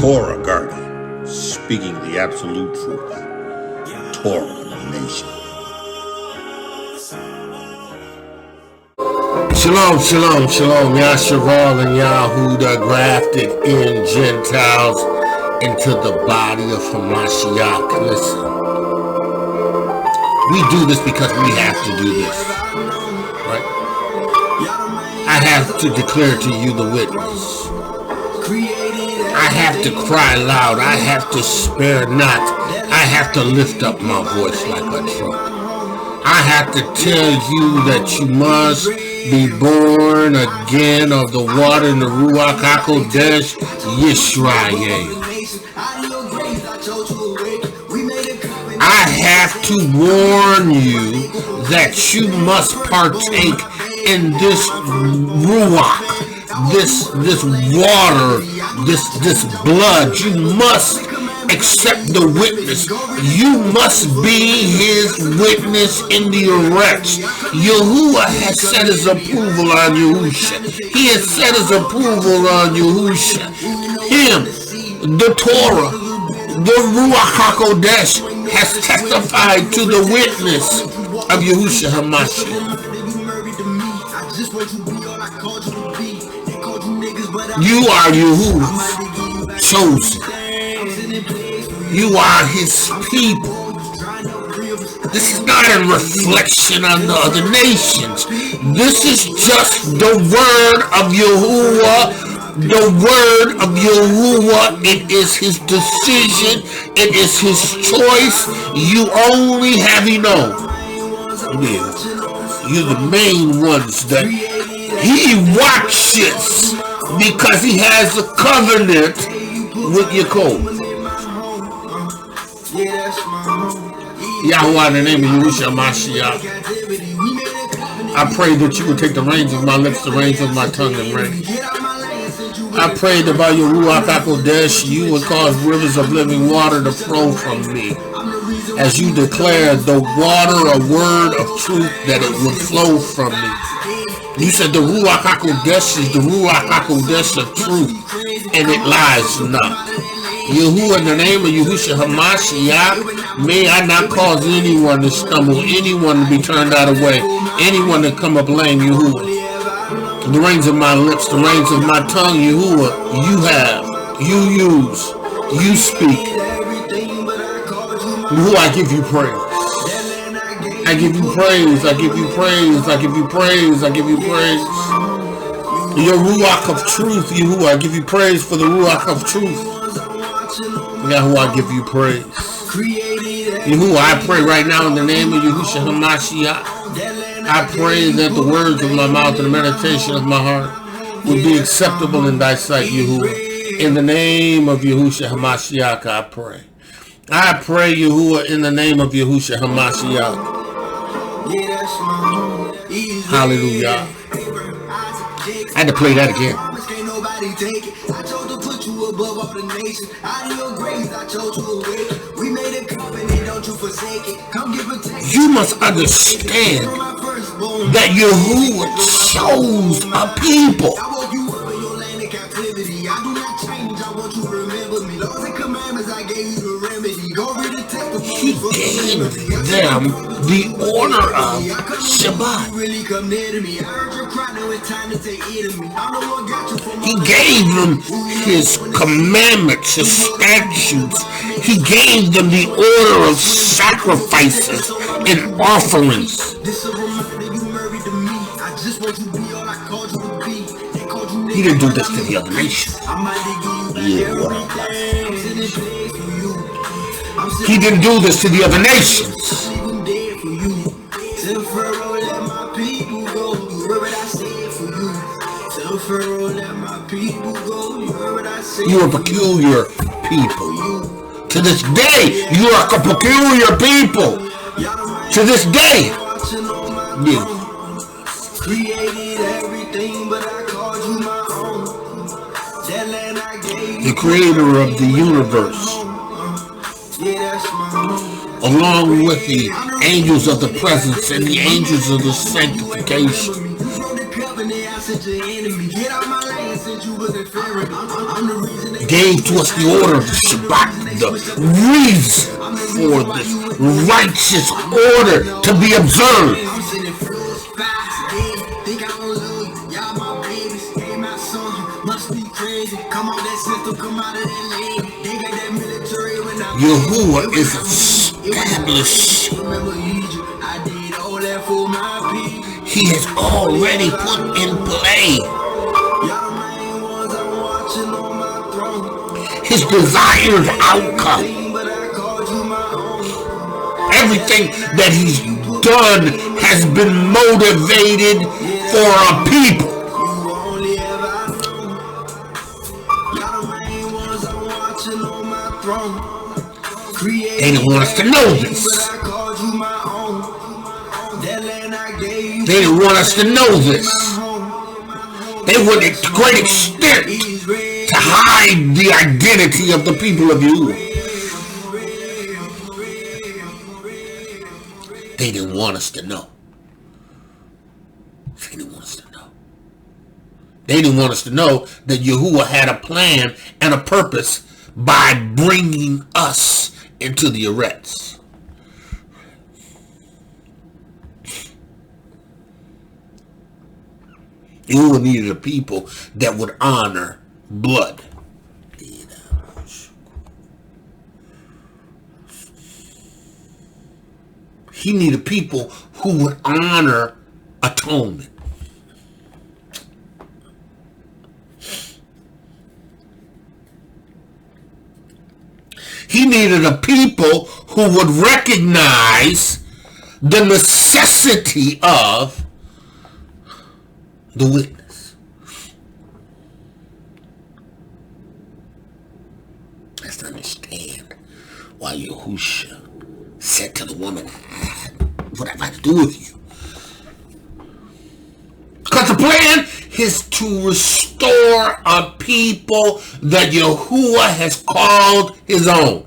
Torah guardian, speaking the absolute truth. Torah nation. Shalom, shalom, shalom. Yashar'El and Yahudah grafted in Gentiles into the body of Hamashiach. Listen, we do this because we have to do this, right? I have to declare to you the witness. I have to cry loud. I have to spare not. I have to lift up my voice like a trumpet. I have to tell you that you must be born again of the water and the Ruach HaKodesh, Yisrael. I have to warn you that you must partake in this Ruach, this water, this blood. You must accept the witness. You must be his witness in the arrest. Yahuah has set his approval on Yahushua. He has set his approval on Yahushua. Him, the Torah, the Ruach HaKodesh has testified to the witness of Yahushua HaMashiach. You are Yahuah's chosen. You are his people. This is not a reflection on the other nations. This is just the word of Yahuah. The word of Yahuah. It is his decision. It is his choice. You only have enough. You're the main ones that he watches because he has a covenant with Yaakov. Yahuah, in the name of Yahushua Mashiach, I pray that you would take the reins of my lips, the reins of my tongue, and reign. I pray that by your Ruach HaKodesh, you would cause rivers of living water to flow from me. As you declare the water, a word of truth, that it would flow from me. You said the Ruach HaKodesh is the Ruach HaKodesh of truth, and it lies not. Yahuah, in the name of Yahushua HaMashiach, may I not cause anyone to stumble, anyone to be turned out of way, anyone to come up lame, Yahuah. The reins of my lips, the reins of my tongue, Yahuah, you have, you use, you speak. Yahuah, I give you praise. I give you praise, I give you praise, I give you praise, I give you praise. Your Ruach of truth, Yahuah, I give you praise for the Ruach of truth. Yahuah, I give you praise. Yahuah, I pray right now in the name of Yahushua HaMashiach. I pray that the words of my mouth and the meditation of my heart would be acceptable in thy sight, Yahuah. In the name of Yahushua HaMashiach, I pray. I pray, Yahuah, in the name of Yahushua HaMashiach. Hallelujah. I had to play that again. You must understand that Yahuah chose a people. He gave them the order of Shabbat. He gave them his commandments, his statutes. He gave them the order of sacrifices and offerings. He didn't do this to the other nations. He didn't do this to the other nations. You are a peculiar people. To this day, you are a peculiar people. To this day. Yeah. The creator of the universe, along with the angels of the presence and the angels of the sanctification. gave to us the order of the Shabbat, the reason for this righteous order to be observed. Yahuah is established. He has already put in play his desired outcome. Everything that he's done has been motivated for a people. They didn't want us to know this. They didn't want us to know this. They went to great extent to hide the identity of the people of Yahuah. They didn't want us to know. They didn't want us to know. They didn't want us to know that Yahuah had a plan and a purpose by bringing us into the Eretz. Yahuah needed a people that would honor blood. He needed people who would honor atonement. He needed a people who would recognize the necessity of the witness. Let's understand why Yahushua said to the woman, "What have I to do with you?" Because the plan is to restore a people that Yahuah has called his own.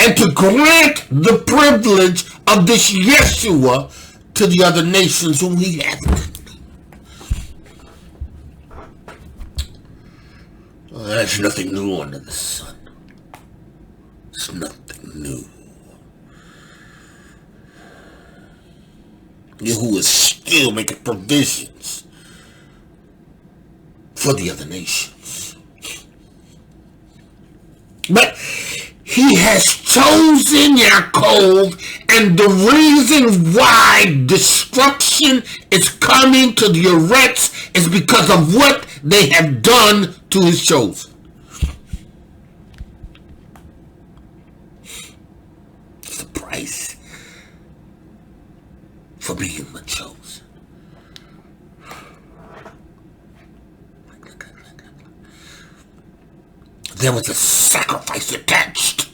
And to grant the privilege of this Yeshua to the other nations whom he hath. There's nothing new under the sun. There's nothing new. Yahuah is still making provisions for the other nations. But he has chosen Yaakov, and the reason why destruction is coming to the Eretz is because of what they have done to his chosen. It's the price for being the chosen. There was a sacrifice attached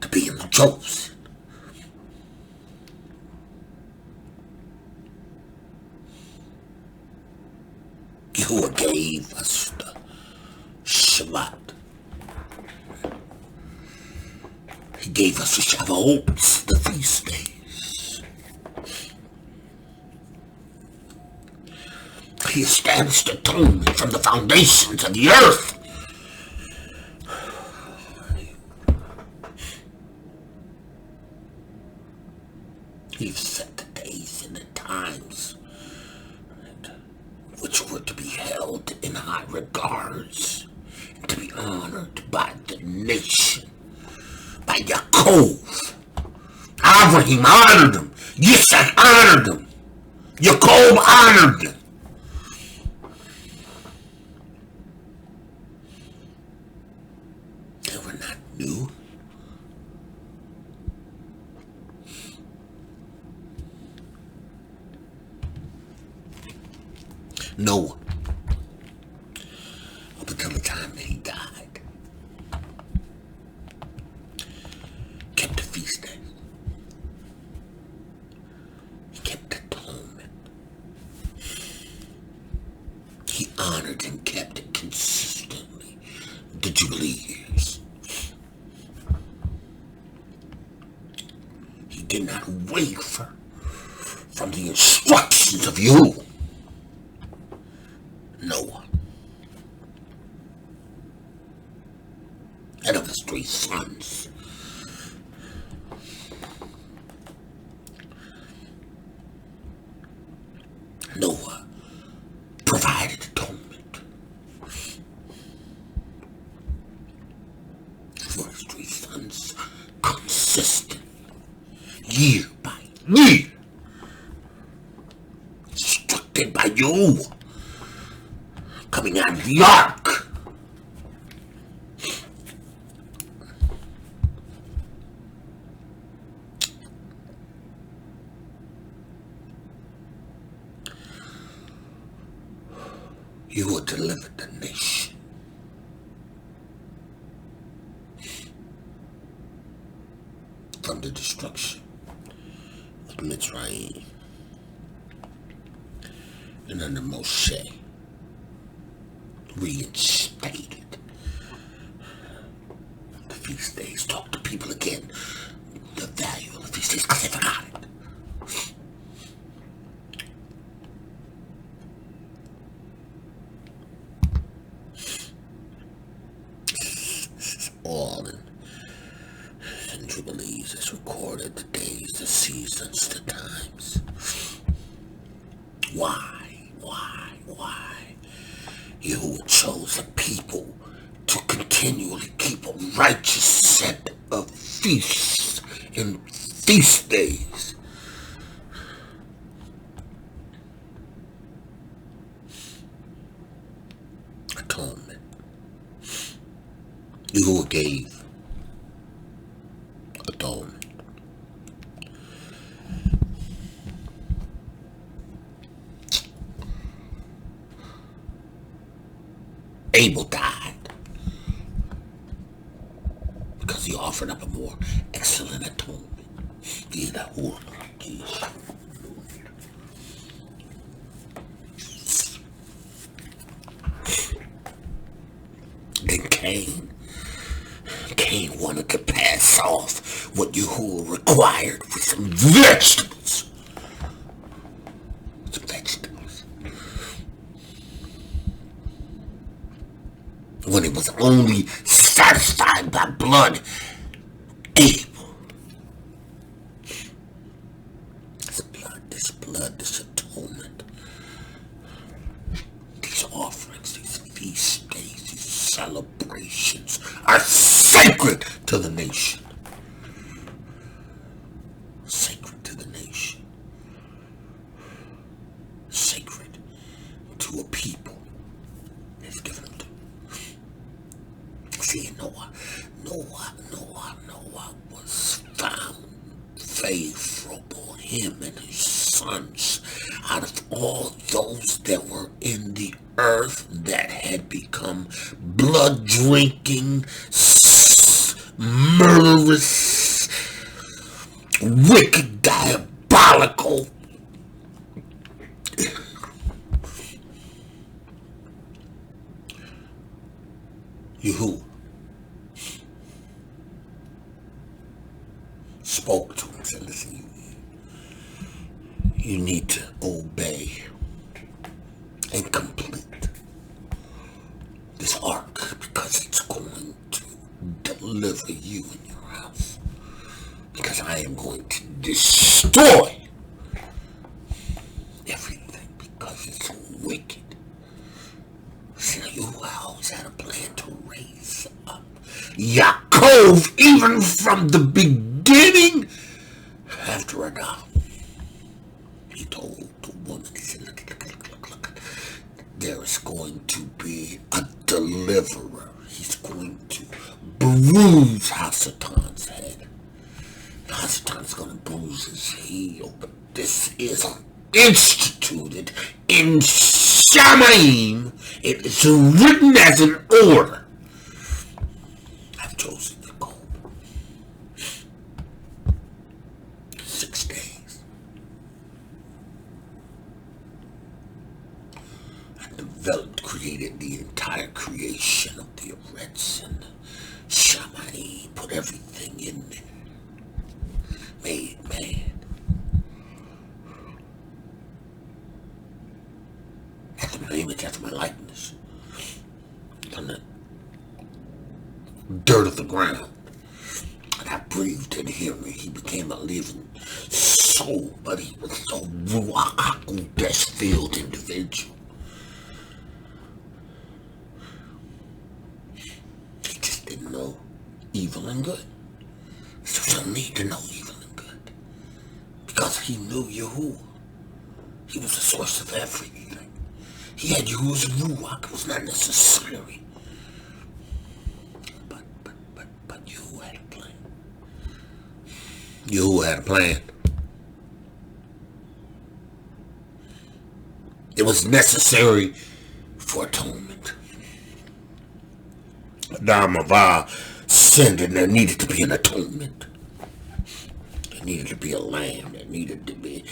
to being the chosen. Yahuah gave us the Shabbat. He gave us the Shabbat, the feast days. He established atonement from the foundations of the earth. He's set the days and the times which were to be held in high regards and to be honored by the nation, by Yaakov. Abraham honored him. Yitzhak honored him. Jacob honored him. They were not new. Noah, up until the time that he died, kept the feast days. He kept atonement. He honored and kept it consistently. The Jubilee years. He did not waver from the instructions of you, Noah, and of his 3 sons. Noah provided atonement for his 3 sons, consistent, year by year, instructed by you, coming out of the ark. You will deliver the nation from the destruction of Mitsrayim. And under Moshe, reinstated the feast days. Talk to people again the value of the feast days, because they forgot it. All in Jubilees is recorded, the days, the seasons, the times. Why? Yahuah chose a people to continually keep a righteous set of feasts and feast days. Atonement. Yahuah gave atonement. Abel died because he offered up a more excellent atonement. Then Cain wanted to pass off what Yahuah required for some vegetables. When he was only satisfied by blood, Abel. This atonement, these offerings, these feast days, these celebrations are sacred to the nation. Sacred to the nation. Sacred to a people. He's given them to. See, Noah was found favorable, him and his sons, out of all those that were in the earth that had become blood-drinking, murderous, wicked, diabolical. Yahuah spoke to him and said, listen, you need to obey and complete this ark, because it's going to deliver you and your house, because I am going to destroy everything because it's wicked. See, Yahuah always had a plan to raise up Yaakov, even from the beginning. After Adam, he told the woman, he said, look, there is going to be a deliverer. He's going to bruise Hasatan's head. Hasatan's going to bruise his heel, but this is instituted in Shamayim. It is written as an order. I've chosen to go 6 days. I developed, created the entire creation of the Eretz and Shamayim, put everything in there, made man. image after my likeness. From the dirt of the ground. And I breathed in him, and he became a living soul, but he was so Ruach HaKodesh-filled individual. He just didn't know evil and good. So you don't need to know evil and good. Because he knew Yahuah. He was the source of everything. He had Yahuah's Ruach. It was not necessary. But Yahuah had a plan. Yahuah had a plan. It was necessary for atonement. Adam Avah sinned, and there needed to be an atonement. There needed to be a lamb. There needed to be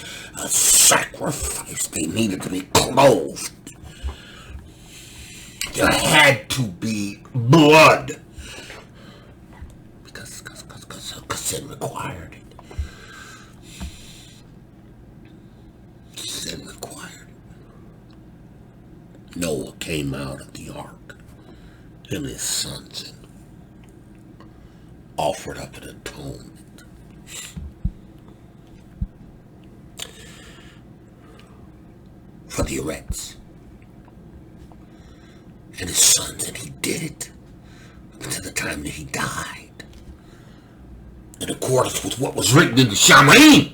a sacrifice. They needed to be clothed. There had to be blood. Because sin required it. Sin required it. Noah came out of the ark, and his sons, and offered up an atonement. For the erects and his sons, and he did it until the time that he died. In accordance with what was written in the Shabbat.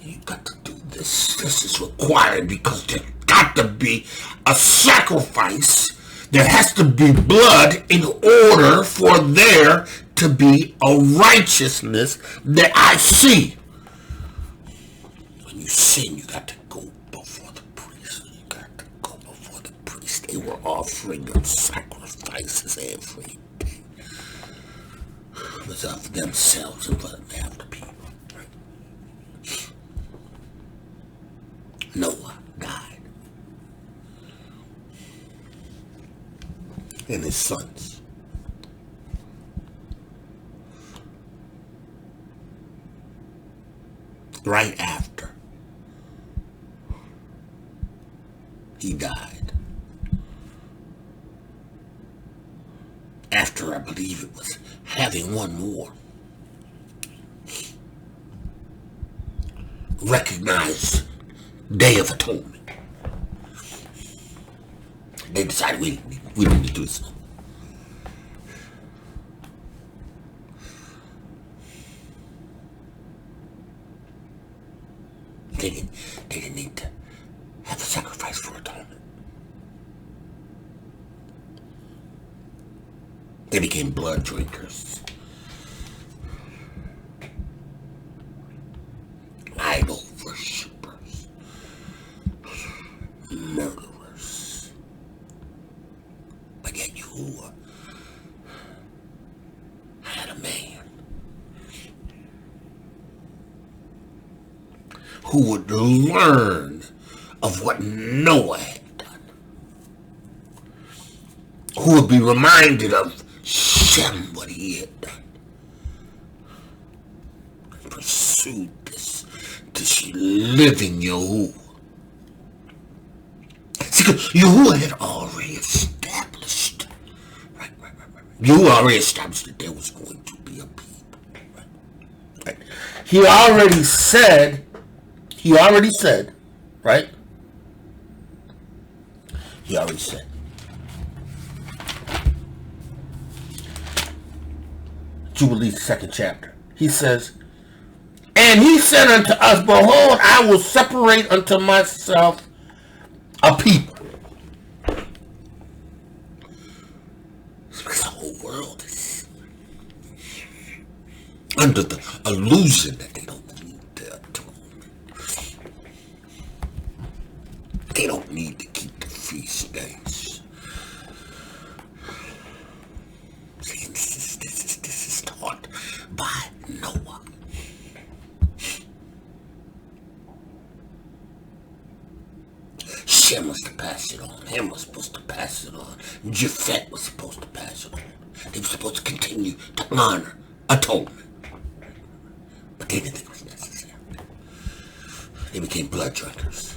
You got to do this. This is required because there's got to be a sacrifice. There has to be blood in order for there to be a righteousness that I see. When you sin, you got to go before the priest. You got to go before the priest. They were offering them sacrifices every day. It was of themselves and for the people. Right? Noah died. And his sons. Right after he died. After, I believe it was having one more. Recognized Day of Atonement. They decided we need to do so. They didn't need to have a sacrifice for atonement. They became blood drinkers. Idol worshippers. Murderers. But yet Yahuah had a man who would learn of what Noah had done. Who would be reminded of Shem, what he had done. And pursued this living Yahuah. See, Yahuah had already established, right. Yahuah already established that there was going to be a people. Right. He already said, right? He already said. Jubilees, 2nd chapter. He says, and he said unto us, behold, I will separate unto myself a people. Because the whole world is under the illusion that they don't need to atone. They don't need to keep the feast days. See, this is taught by Noah. Shem was to pass it on. Ham was supposed to pass it on. Japhet was supposed to pass it on. They were supposed to continue to honor atonement. But they didn't think it was necessary. They became blood drinkers.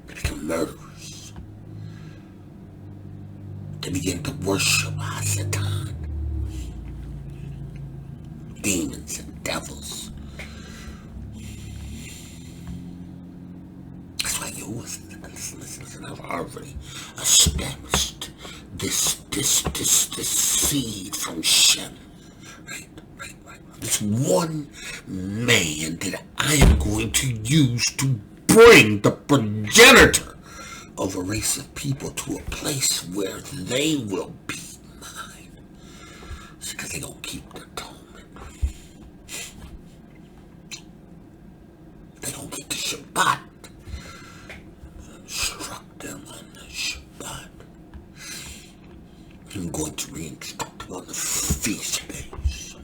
They became murderers. They began to worship Satan, demons and devils. That's why Yahuah said, listen, I've already established this seed from Shem. Right. This one man that I am going to use to bring the progenitor of a race of people to a place where they will be mine. It's because they don't keep the atonement. They don't get the Shabbat. Struck them on the Shabbat. I'm going to reinstruct them on the feast days.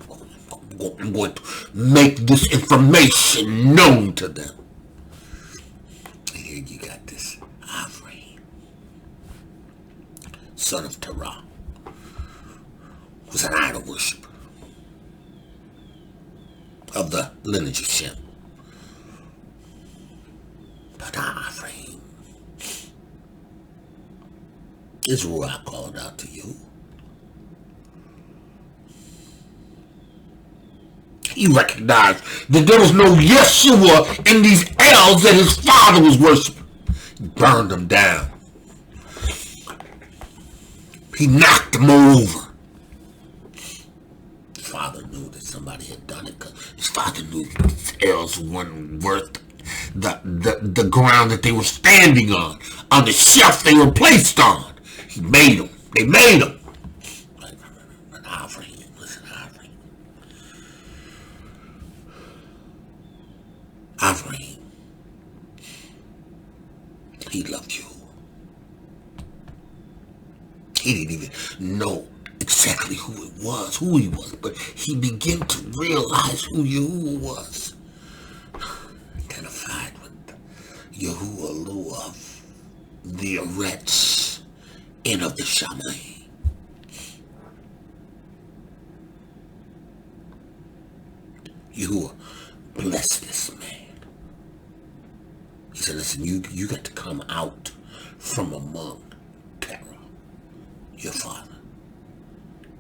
I'm going to make this information known to them. And here you got this Avraham, son of Torah, was an idol worshiper of the lineage of Shem. But Avraham, Israel, I called out to you. He recognized that there was no Yeshua in these L's that his father was worshiping. He burned them down. He knocked them over. His father knew that somebody had done it. His father knew that these L's weren't worth the ground that they were standing on the shelf they were placed on. He made them. They made them. But Avraham, listen, Avraham, he loved you. He didn't even know exactly who he was, but he began to realize who Yahuah was. Identified with Yahuah of the Eretz and of the Shamayim. Yahuah blessed this man. He said, listen, you got to come out from among Terah, your father,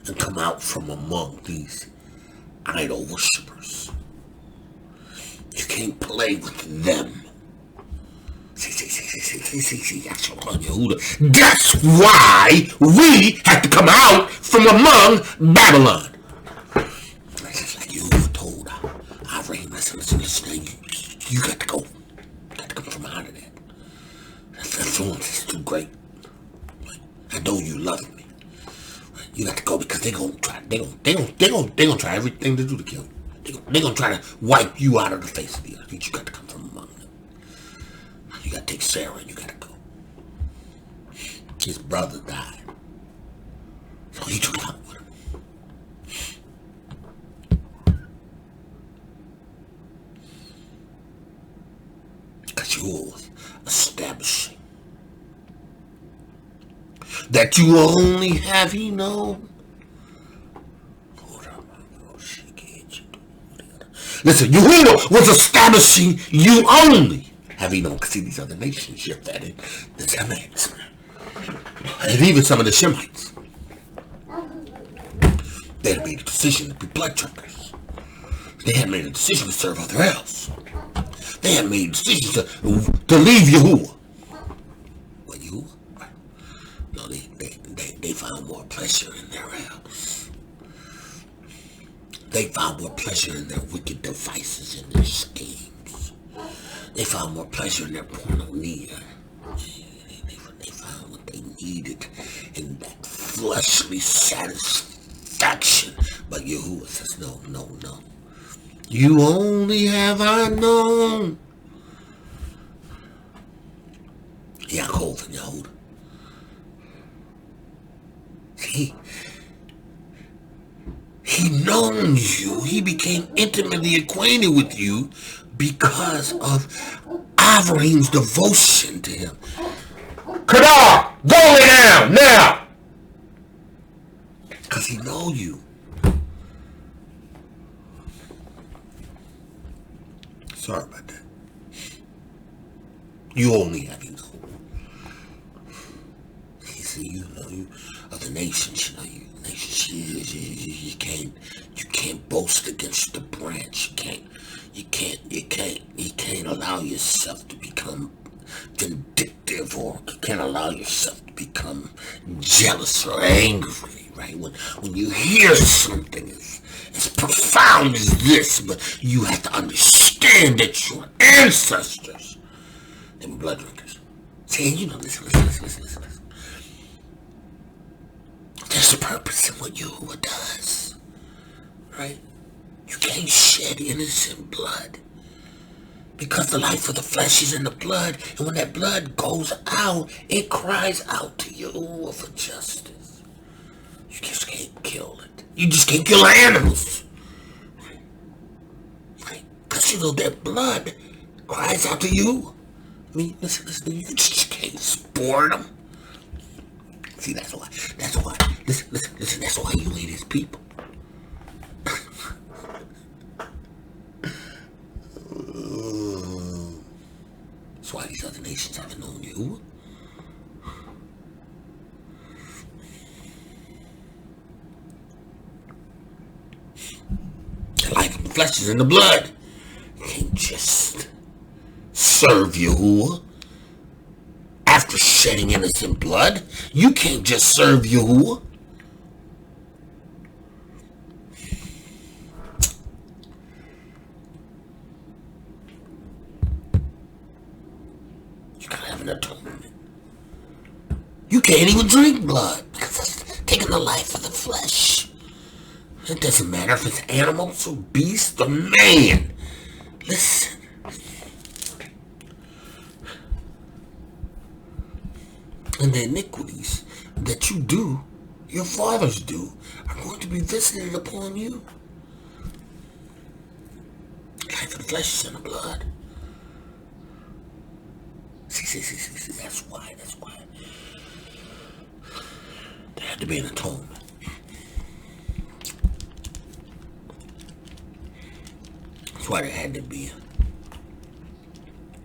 and come out from among these idol worshippers. You can't play with them. See, Yahuah. That's why we have to come out from among Babylon. That's just like Yahuah told Avraham, listen, you got to go. You got to come from out of that. That influence is too great. I know you love me. You got to go because they're gonna try everything to do to kill you. They're gonna try to wipe you out of the face of the earth. You got to come from among them. You got to take Sarah and you got to go. His brother died, so he took out with him. Because you was establishing that you only have he known. Listen, Yahuah was establishing you only have he known. See, these other nations shift that in. The Semites. And even some of the Shemites. They had made a decision to be blood drinkers. They had made a decision to serve other else. They had made a decision to leave Yahuah. But Yahuah? No, they found more pleasure in their else. They found more pleasure in their wicked devices and their schemes. They found more pleasure in their pornography. They found what they needed in that fleshly satisfaction. But Yahuah says, no. You only have I known. Yaakov and Yahudah. See? He knows you. He became intimately acquainted with you because of Avraham's devotion to him. Kadar, go lay down now. Because he know you. Sorry about that. You only have you know. He see, you know, you other nations, you know, you can't boast against the branch. You can't allow yourself to become vindictive, or you can't allow yourself to become jealous or angry, right? When you hear something as profound as this, but you have to understand that your ancestors, they were blood drinkers. See, you know, listen. There's a purpose in what Yahuah does, right? You can't shed innocent blood, because the life of the flesh is in the blood, and when that blood goes out, it cries out to Yahuah for justice. You just can't kill it. You just can't kill animals, right? Because you know that blood cries out to you. I mean, listen, you just can't sport them. See, that's why, listen, that's why you ain't his people. That's why these other nations haven't known you. The life of the flesh is in the blood. You can't just serve Yahuah after shedding innocent blood. You can't just serve Yahuah. You gotta have an atonement. You can't even drink blood, because that's taking the life of the flesh. It doesn't matter if it's animals or beasts or man. Listen. And the iniquities that you do, your fathers do, are going to be visited upon you. Life of the flesh is in the blood. See, that's why. There had to be an atonement. That's why there had to be a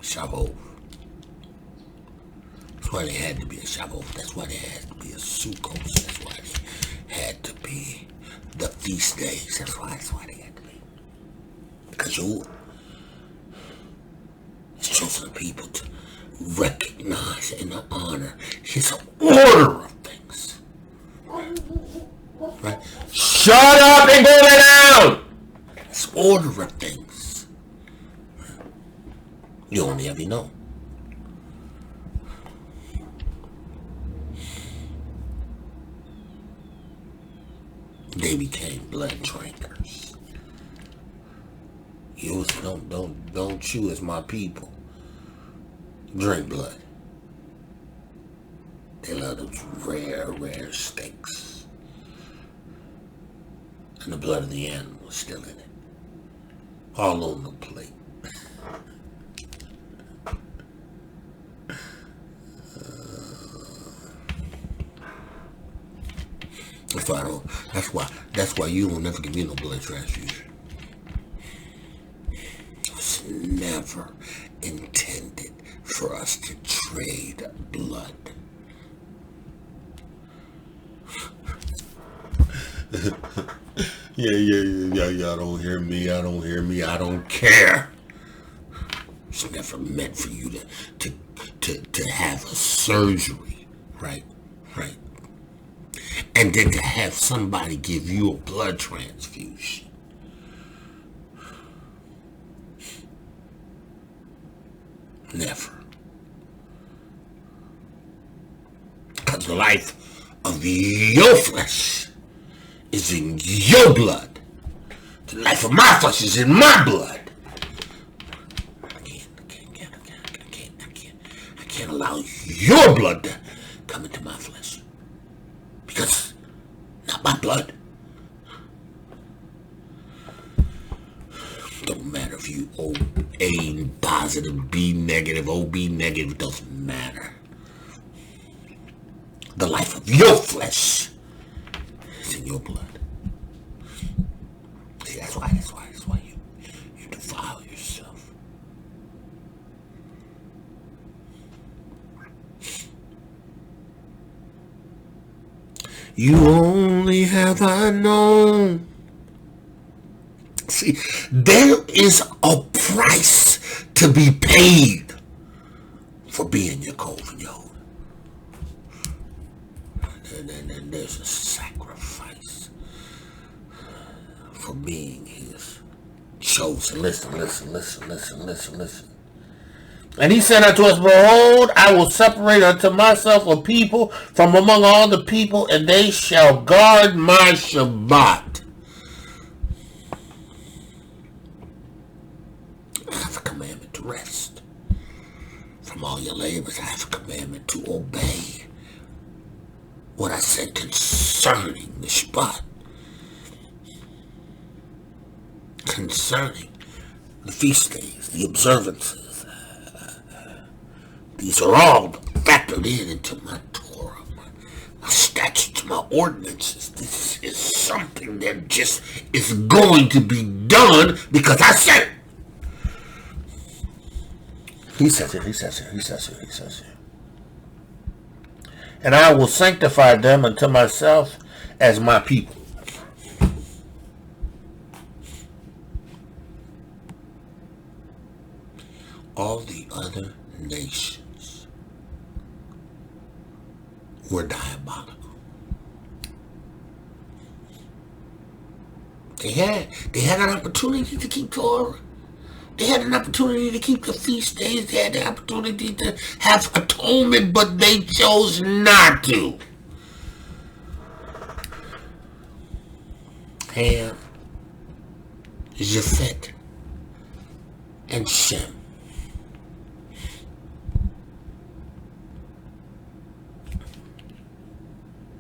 Shabbat. That's why there had to be a Shabbat. That's why there had to be a Sukkot. That's why there had to be the feast days. That's why they had to be. Because Yahuah has chosen the people to recognize and honor his order of things. Right? Shut up and go lay down! His order of things. You only ever know. They became blood drinkers. You don't you as my people drink blood. They love those rare steaks. And the blood of the animal is still in it. All on the plate. That's why you don't never give me no blood transfusion. It's never intended for us to trade blood. Yeah, y'all don't hear me, I don't care. It's never meant for you to have a surgery, right? And then to have somebody give you a blood transfusion. Never. Because the life of your flesh is in your blood. The life of my flesh is in my blood. I can't allow your blood to come into my flesh. Because not my blood. Don't matter if you A positive, B negative, OB negative, it doesn't matter. The life of your flesh is in your blood. See, that's why you defile yourself. You only have I known. See, there is a price to be paid for being Yaakov and Yehuah. And there's a sacrifice for being his chosen. Listen. And he said unto us, Behold, I will separate unto myself a people from among all the people, and they shall guard my Shabbat. I have a commandment to rest from all your labors. I have a commandment to obey what I said concerning the Shabbat, concerning the feast days, the observances. These are all factored into my Torah, my statutes, my ordinances. This is something that just is going to be done because I said it. He says it. And I will sanctify them unto myself as my people. All the other nations were diabolical. They had an opportunity to keep Torah. They had an opportunity to keep the feast days. They had the opportunity to have atonement, but they chose not to. Ham, Japhet, and Shem.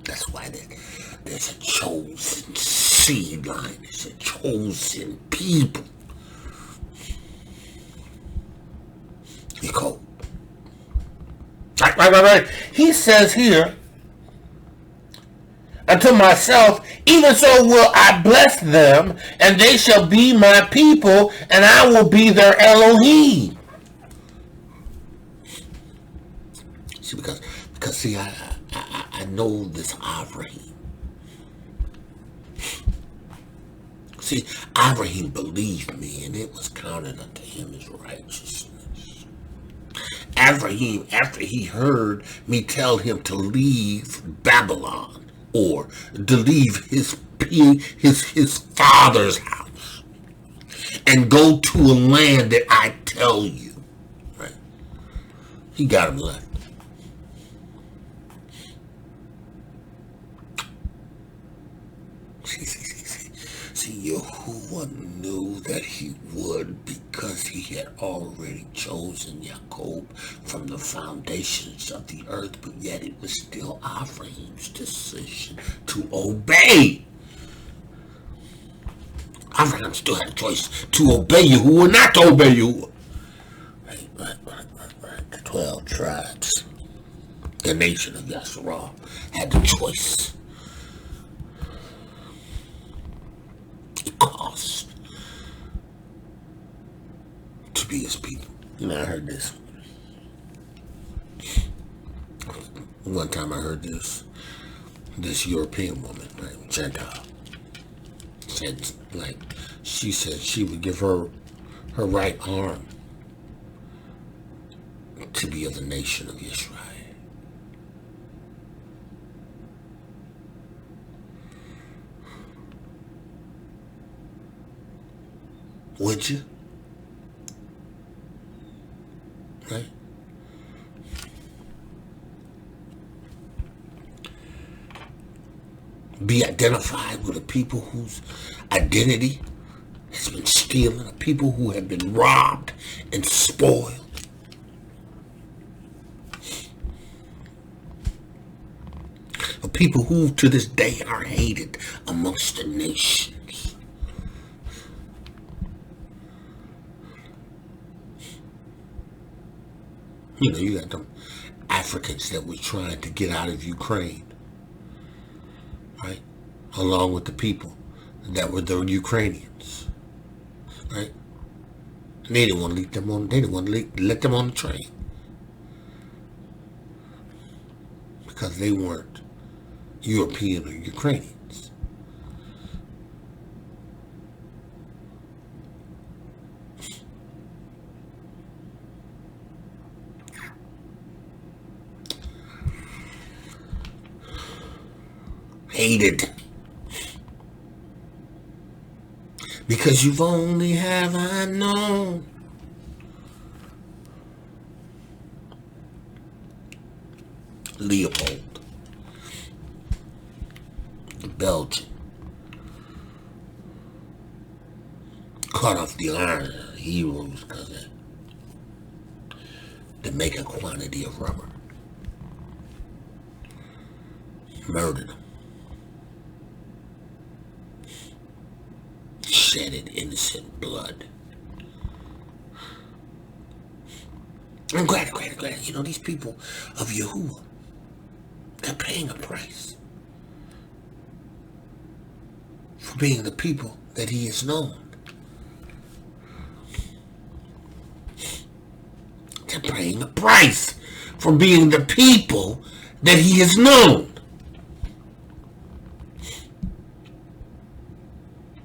That's why there's a chosen seed line. There's a chosen people. Yaakov. Right. He says here, unto myself, even so will I bless them, and they shall be my people, and I will be their Elohiym. See, because see, I know this Avraham. See, Avraham believed me, and it was counted unto him as righteousness. Avraham, after he heard me tell him to leave Babylon, or to leave his father's house, and go to a land that I tell you, right? He got him left. See, Yahuah knew that he would, because he had already chosen Yaakov from the foundations of the earth, but yet it was still Avraham's decision to obey. Avraham still had a choice to obey Yahuah or not to obey Yahuah. Right. The 12 tribes, the nation of Yashar'El, had the choice. It cost to be his people. You know, I heard this. One time I heard this European woman, right, Gentile, said, like, she said she would give her right arm to be of the nation of Israel. Would you? Right? Be identified with a people whose identity has been stolen, a people who have been robbed and spoiled. A people who to this day are hated amongst the nations. You know, you got them Africans that were trying to get out of Ukraine, right? Along with the people that were the Ukrainians, right? And they didn't want to let them on. They didn't want to let them on the train because they weren't European or Ukrainians. Hated. Because you've only have I known. Leopold, the Belgian, cut off the arm of heroes because they make a quantity of rubber. Murdered them. Shedded innocent blood. And granted, you know, these people of Yahuah, they're paying a price for being the people that he has known. They're paying a price for being the people that he has known.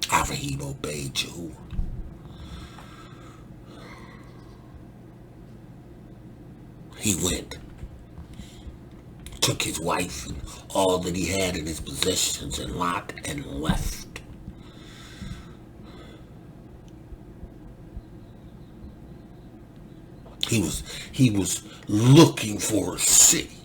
Avraham obeyed Yahuah. He went, took his wife and all that he had in his possessions and Lot and left. He was looking for a city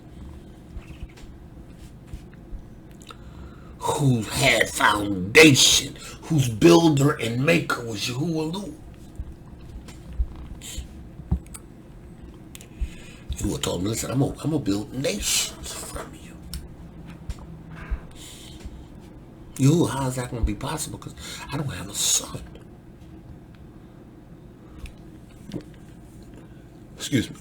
who had foundation, whose builder and maker was Yahuah. Yahuah told him, listen, I'm gonna build nations from you. Yahuah, how is that gonna be possible? Because I don't have a son. Excuse me.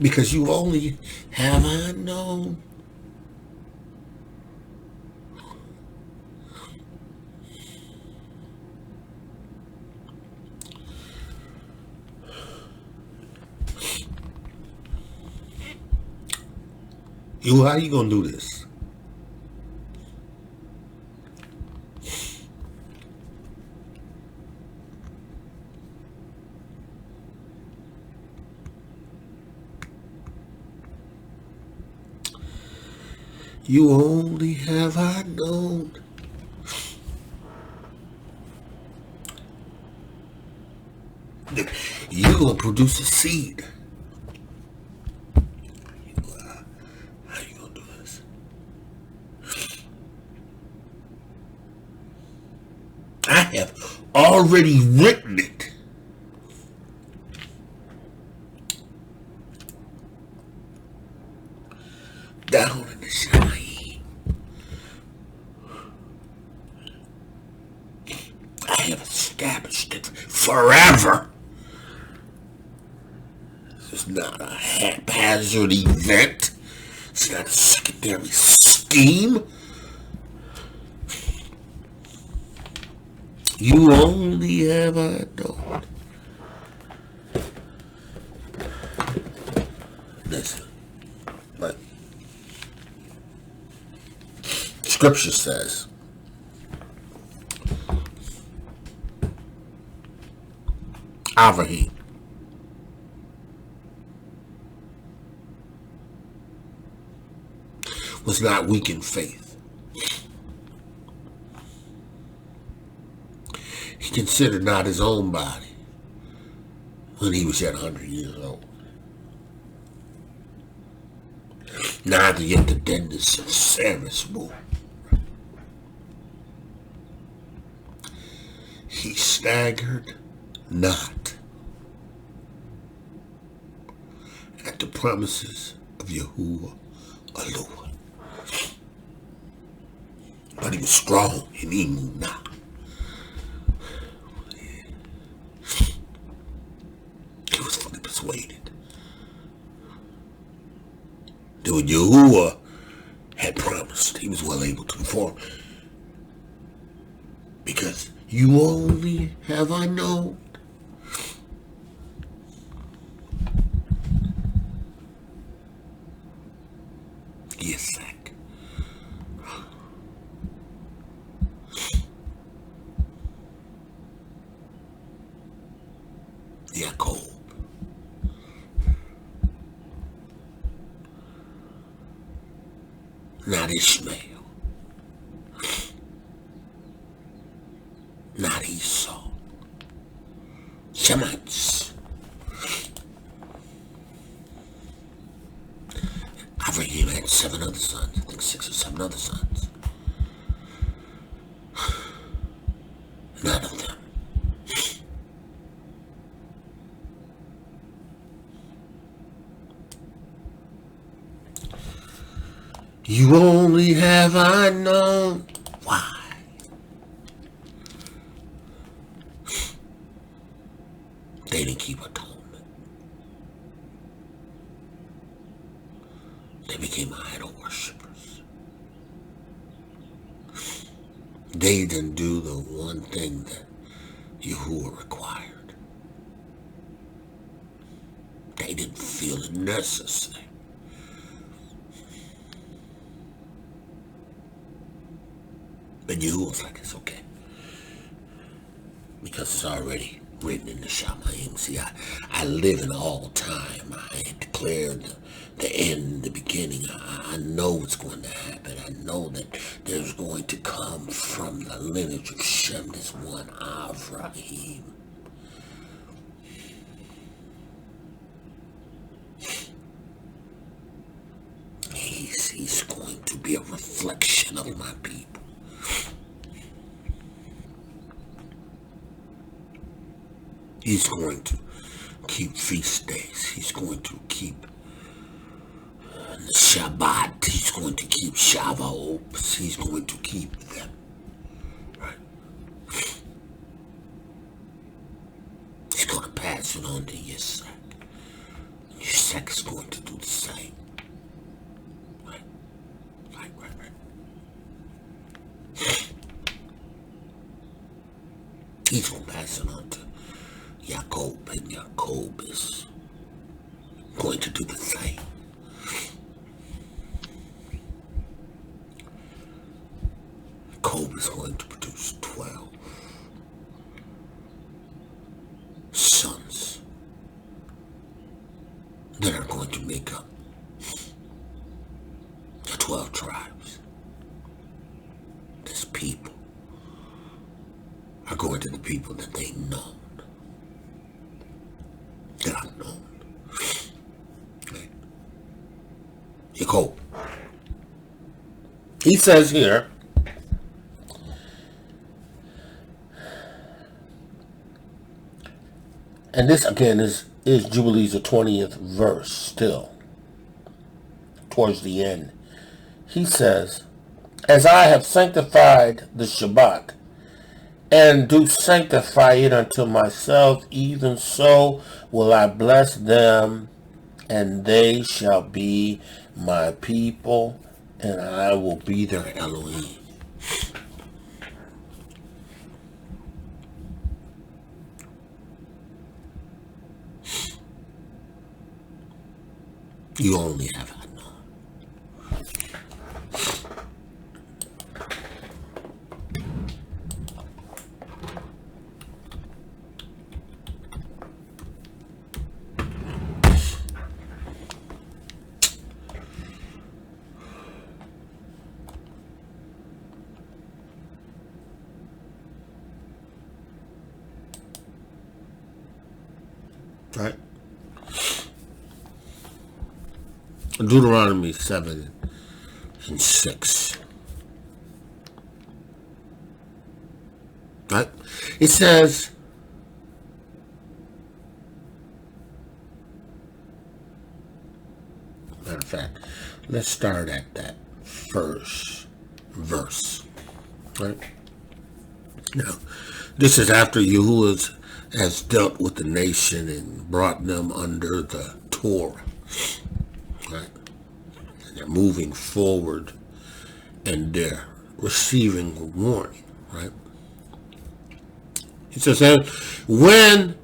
Because you only have I known. How you gonna do this? You only have I known. You're gonna produce a seed. I have already written it. Down in the Shabbat. I have established it forever. This is not a haphazard event. It's not a secondary scheme. You only have I known. Listen, but Scripture says, Avraham was not weak in faith. He considered not his own body when he was yet 100 years old. Neither yet the deadness of Sarah's womb. He staggered not at the promises of Yahuah Elohaykem. But he was strong and he moved not. He was fully persuaded that what Yahuah had promised, he was well able to perform. Because you only have I known. Yitzhak. Yaakov. Not Ishmael. Not Esau. Shemites. Abraham had 7 other sons. I think 6 or 7 other sons. None of them. You only have I known. Why? They didn't keep atonement. They became idol worshippers. They didn't do the one thing that Yahuah required. They didn't feel it necessary. But Yahuah was like, it's okay. Because it's already written in the Shemayim. See, I live in all time. I declared the end, the beginning. I know what's going to happen. I know that there's going to come from the lineage of Shem, this one Avraham. He's going to be a reflection of my people. He's going to keep feast days. He's going to keep the Shabbat. He's going to keep Shavuot. He's going to keep them. Right? He's going to pass it on to Yitzhak. And Yitzhak is going to do the same. Right? Right. He's going to pass it on to Yaakov, and Yaakov is going to do the same. Yaakov is going to produce 12 sons that are going to make up the 12 tribes. This people are going to the people that they know. That I've known. Okay. Yaakov. He says here, and this again is Jubilees, the 20th verse still, towards the end. He says, as I have sanctified the Shabbat, and do sanctify it unto myself, even so will I bless them, and they shall be my people, and I will be their Elohim. You only have I known. Right? Deuteronomy 7 and 6. Right? It says, matter of fact, let's start at that first verse. Right? Now, this is after Yahuah has dealt with the nation and brought them under the Torah. Right? And they're moving forward and they're receiving a warning. Right? He says, when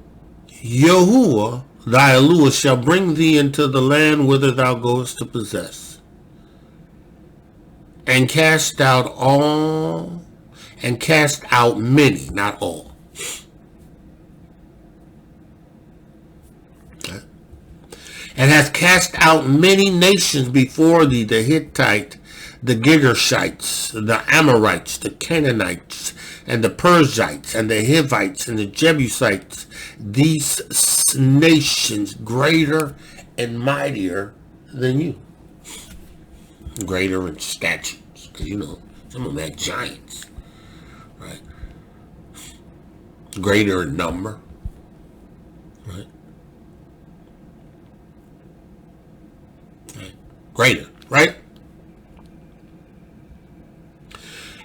Yahuah thy Elohim shall bring thee into the land whither thou goest to possess, and cast out many, not all. Okay. And hath cast out many nations before thee, the Hittite, the Girgashites, the Amorites, the Canaanites, and the Perizzites, and the Hivites, and the Jebusites, these nations greater and mightier than you. Greater in statutes, because you know, some of them had giants, right? Greater in number, right? Greater, right?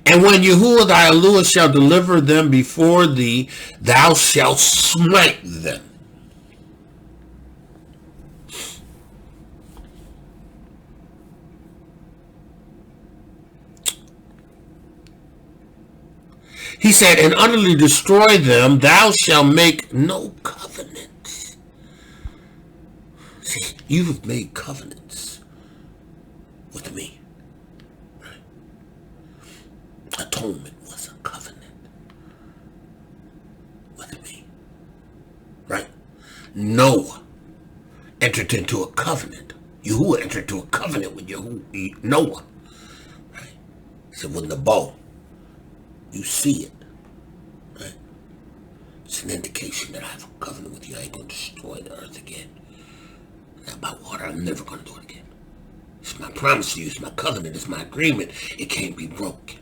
And when Yahuah thy Elohim shall deliver them before thee, thou shalt smite them. He said, and utterly destroy them, thou shalt make no covenants. See, you have made covenants with me. Atonement was a covenant with me, right? Noah entered into a covenant. Yahuah entered into a covenant with Noah, right? He said, with the bow, you see it, right? It's an indication that I have a covenant with you. I ain't going to destroy the earth again. Not by water. I'm never going to do it again. It's my promise to you. It's my covenant. It's my agreement. It can't be broken.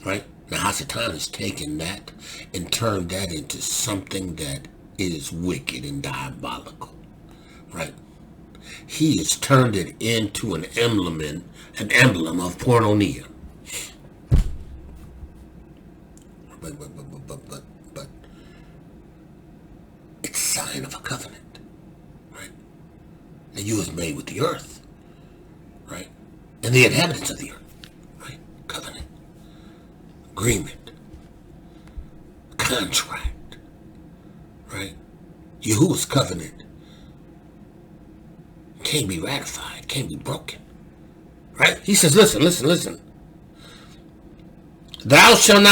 Right? Now, Hasatan has taken that and turned that into something that is wicked and diabolical. Right? He has turned it into an emblem of porneia. But it's a sign of a covenant. Right? That you was made with the earth. Right? And the inhabitants of the earth. Right? Covenant. Agreement, contract, right? Yahuah's covenant can't be ratified, can't be broken, right? He says, listen. Thou shalt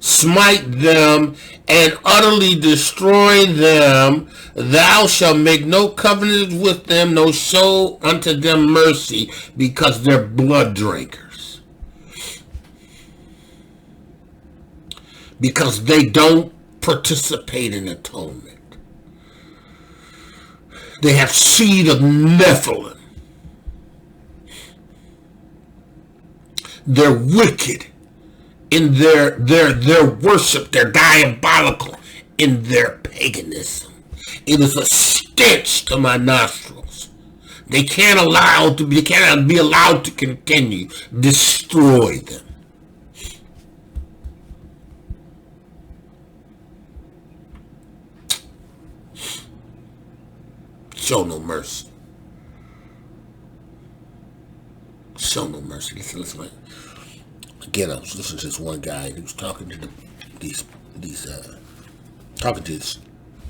smite them and utterly destroy them. Thou shalt make no covenant with them, no show unto them mercy, because they're blood drinkers. Because they don't participate in atonement. They have seed of Nephilim. They're wicked in their worship. They're diabolical in their paganism. It is a stench to my nostrils. They cannot be allowed to continue. Destroy them. Show no mercy. Show no mercy. Listen. Again, I was listening to this one guy, and he was talking to these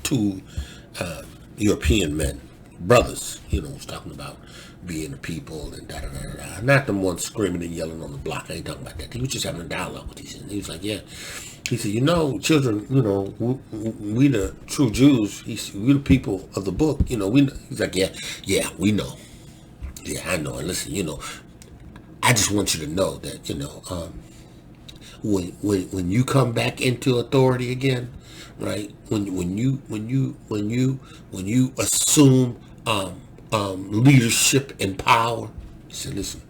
two European men, brothers. You know, was talking about being a people and da da da da. Not the ones screaming and yelling on the block. I ain't talking about that. He was just having a dialogue with these. And he was like, yeah. He said, you know, children, you know, we the true Jews, we the people of the book, you know, we know. He's like, yeah, we know. Yeah, I know. And listen, you know, I just want you to know that, you know, when you come back into authority again, right? When you assume leadership and power, he said, listen,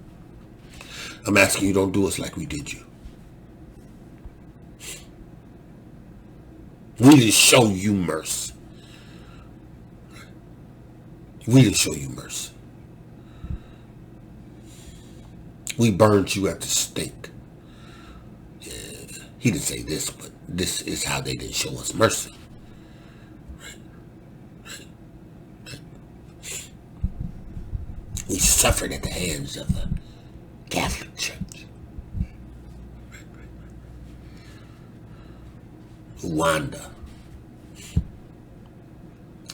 I'm asking you, don't do us like we did you. We didn't show you mercy. We didn't show you mercy. We burned you at the stake. Yeah, he didn't say this, but this is how they didn't show us mercy. Right. We suffered at the hands of the Catholic Church. Rwanda.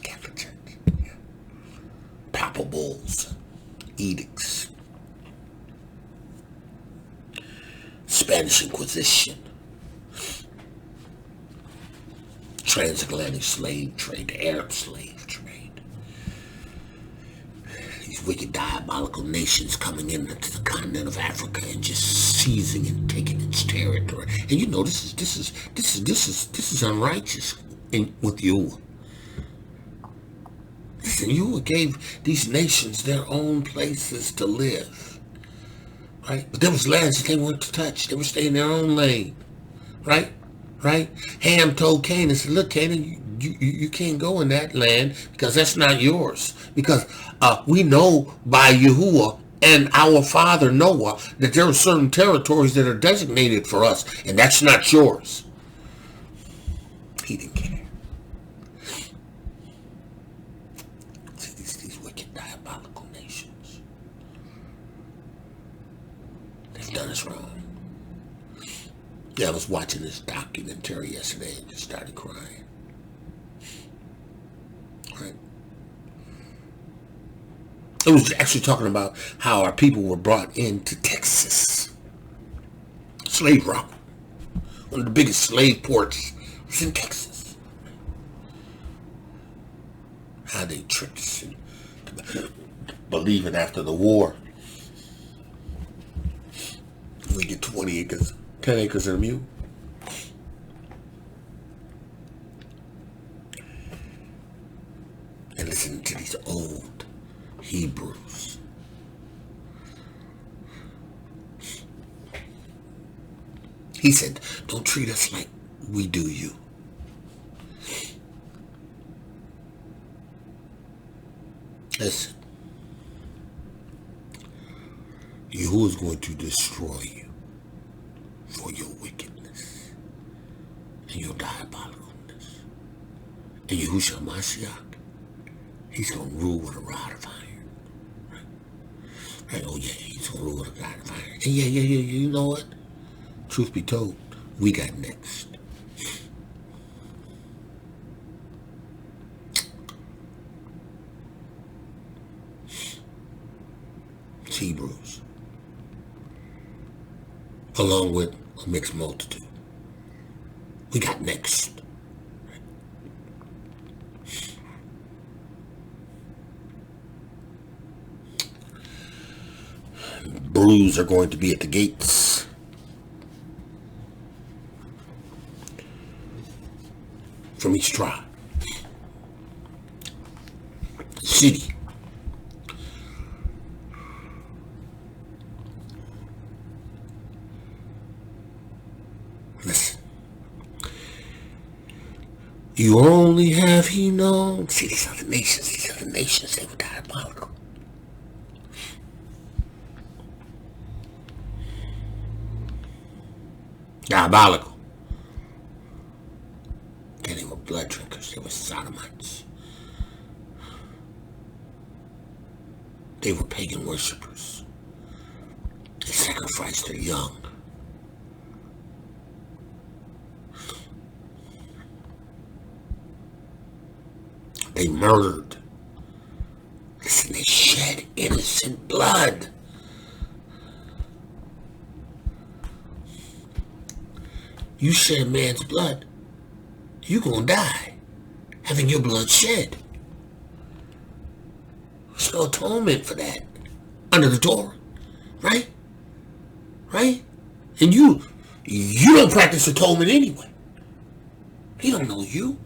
Catholic Church. Yeah. Papal bulls. Edicts. Spanish Inquisition, transatlantic slave trade, the Arab slave trade. These wicked, diabolical nations coming into the continent of Africa and just seizing and taking its territory. And you know, this is unrighteous with Yahuah. Listen, Yahuah gave these nations their own places to live, right? But there was lands that they weren't to touch. They were staying in their own lane, right? Right? Ham told Canaan, said, look, Canaan, you can't go in that land because that's not yours. Because we know by Yahuah and our father Noah that there are certain territories that are designated for us, and that's not yours. He didn't care. These wicked, diabolical nations, they've done us wrong. Yeah, I was watching this documentary yesterday and just started crying. Right? It was actually talking about how our people were brought into Texas. Slave route. One of the biggest slave ports was in Texas. How they tricked us into believing after the war we get 20 acres. 10 acres and a mule. And listen to these old Hebrews. He said, don't treat us like we do you. Listen. Yahuah is going to destroy you for your wickedness and your diabolicalness. And Yahushua, he's going to rule with a rod of iron. Right? Right? Oh yeah, he's going to rule with a rod of iron. And yeah, you know what? Truth be told, we got next. It's Hebrews. Along with a mixed multitude. We got next. Brews are going to be at the gates. From each tribe. The city. Listen. You only have he known. See, these other nations, they were diabolical. Diabolical. And they were blood drinkers. They were sodomites. They were pagan worshippers. They sacrificed their young. They murdered. Listen, they shed innocent blood. You shed man's blood, you're going to die having your blood shed. There's no atonement for that under the Torah, right? Right? And you don't practice atonement anyway. He don't know you.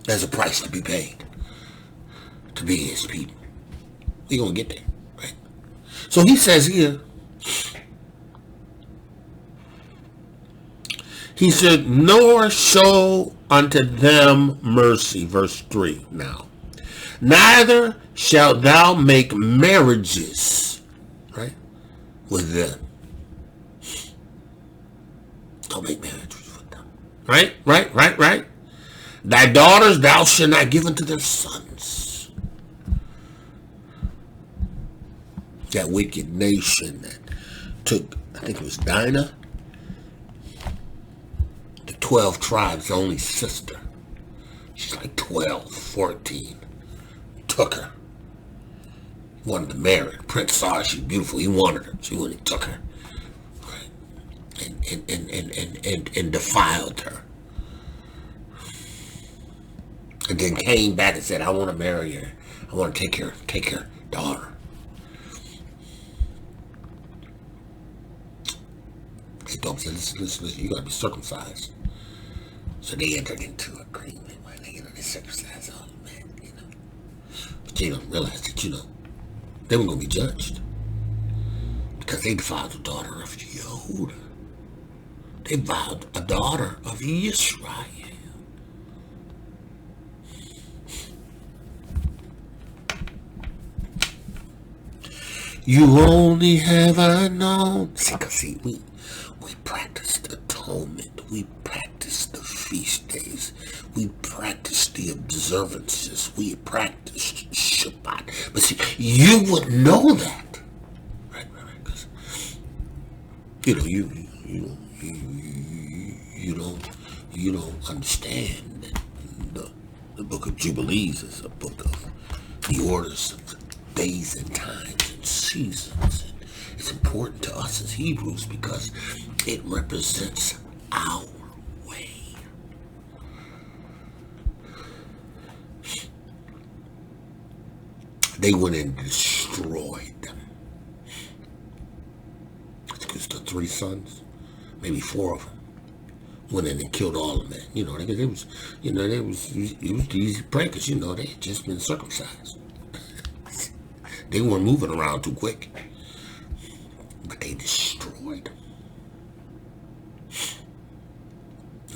There's a price to be paid to be his people. We're going to get there, right? So he says here, he said, nor show unto them mercy, verse 3 now. Neither shalt thou make marriages, right, with them. Don't make marriages with them. Right? Thy daughters thou shalt not give unto their sons. That wicked nation that took, I think it was Dinah, the 12 tribes, the only sister. She's like 12, 14. Took her. He wanted to marry her. The prince saw her, she was beautiful. He wanted her. So he went and took her. Right? And defiled her. And then came back and said, I want to marry her. I want to take her daughter. They told him, listen, you got to be circumcised. So they entered into agreement. They circumcised all the men, But they don't realize that, they were going to be judged. Because they defiled the daughter of Yehudah. They vowed a daughter of Yisrael. You only have I known. See, we practiced atonement. We practiced the feast days. We practiced the observances. We practiced Shabbat. But see, you would know that, right? Because you don't understand that the book of Jubilees is a book of the orders of days and times and seasons. And it's important to us as Hebrews because it represents our way. They went and destroyed them. Because the 3 sons, maybe 4 of them, went in and killed all of them. Because it was easy prey because they had just been circumcised. They weren't moving around too quick. But they destroyed them.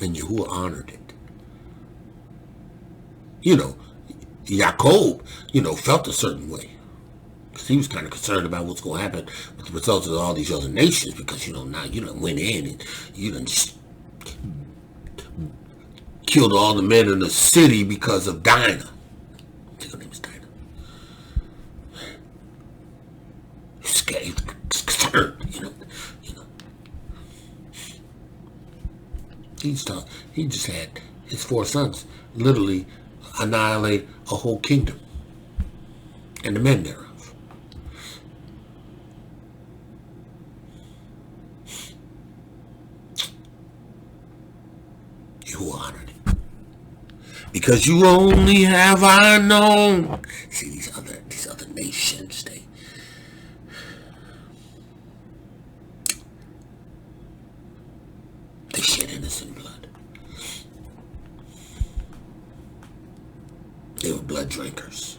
And Yahuah honored it. Yaakov, felt a certain way. Because he was kind of concerned about what's going to happen with the results of all these other nations. Because, now you done went in and you done just killed all the men in the city because of Dinah. I think her name is Dinah. Scared, concerned, He just had his 4 sons literally annihilate a whole kingdom and the men thereof. You honored it. Because you only have I known. See, these other nations, they shed innocent blood. They were blood drinkers.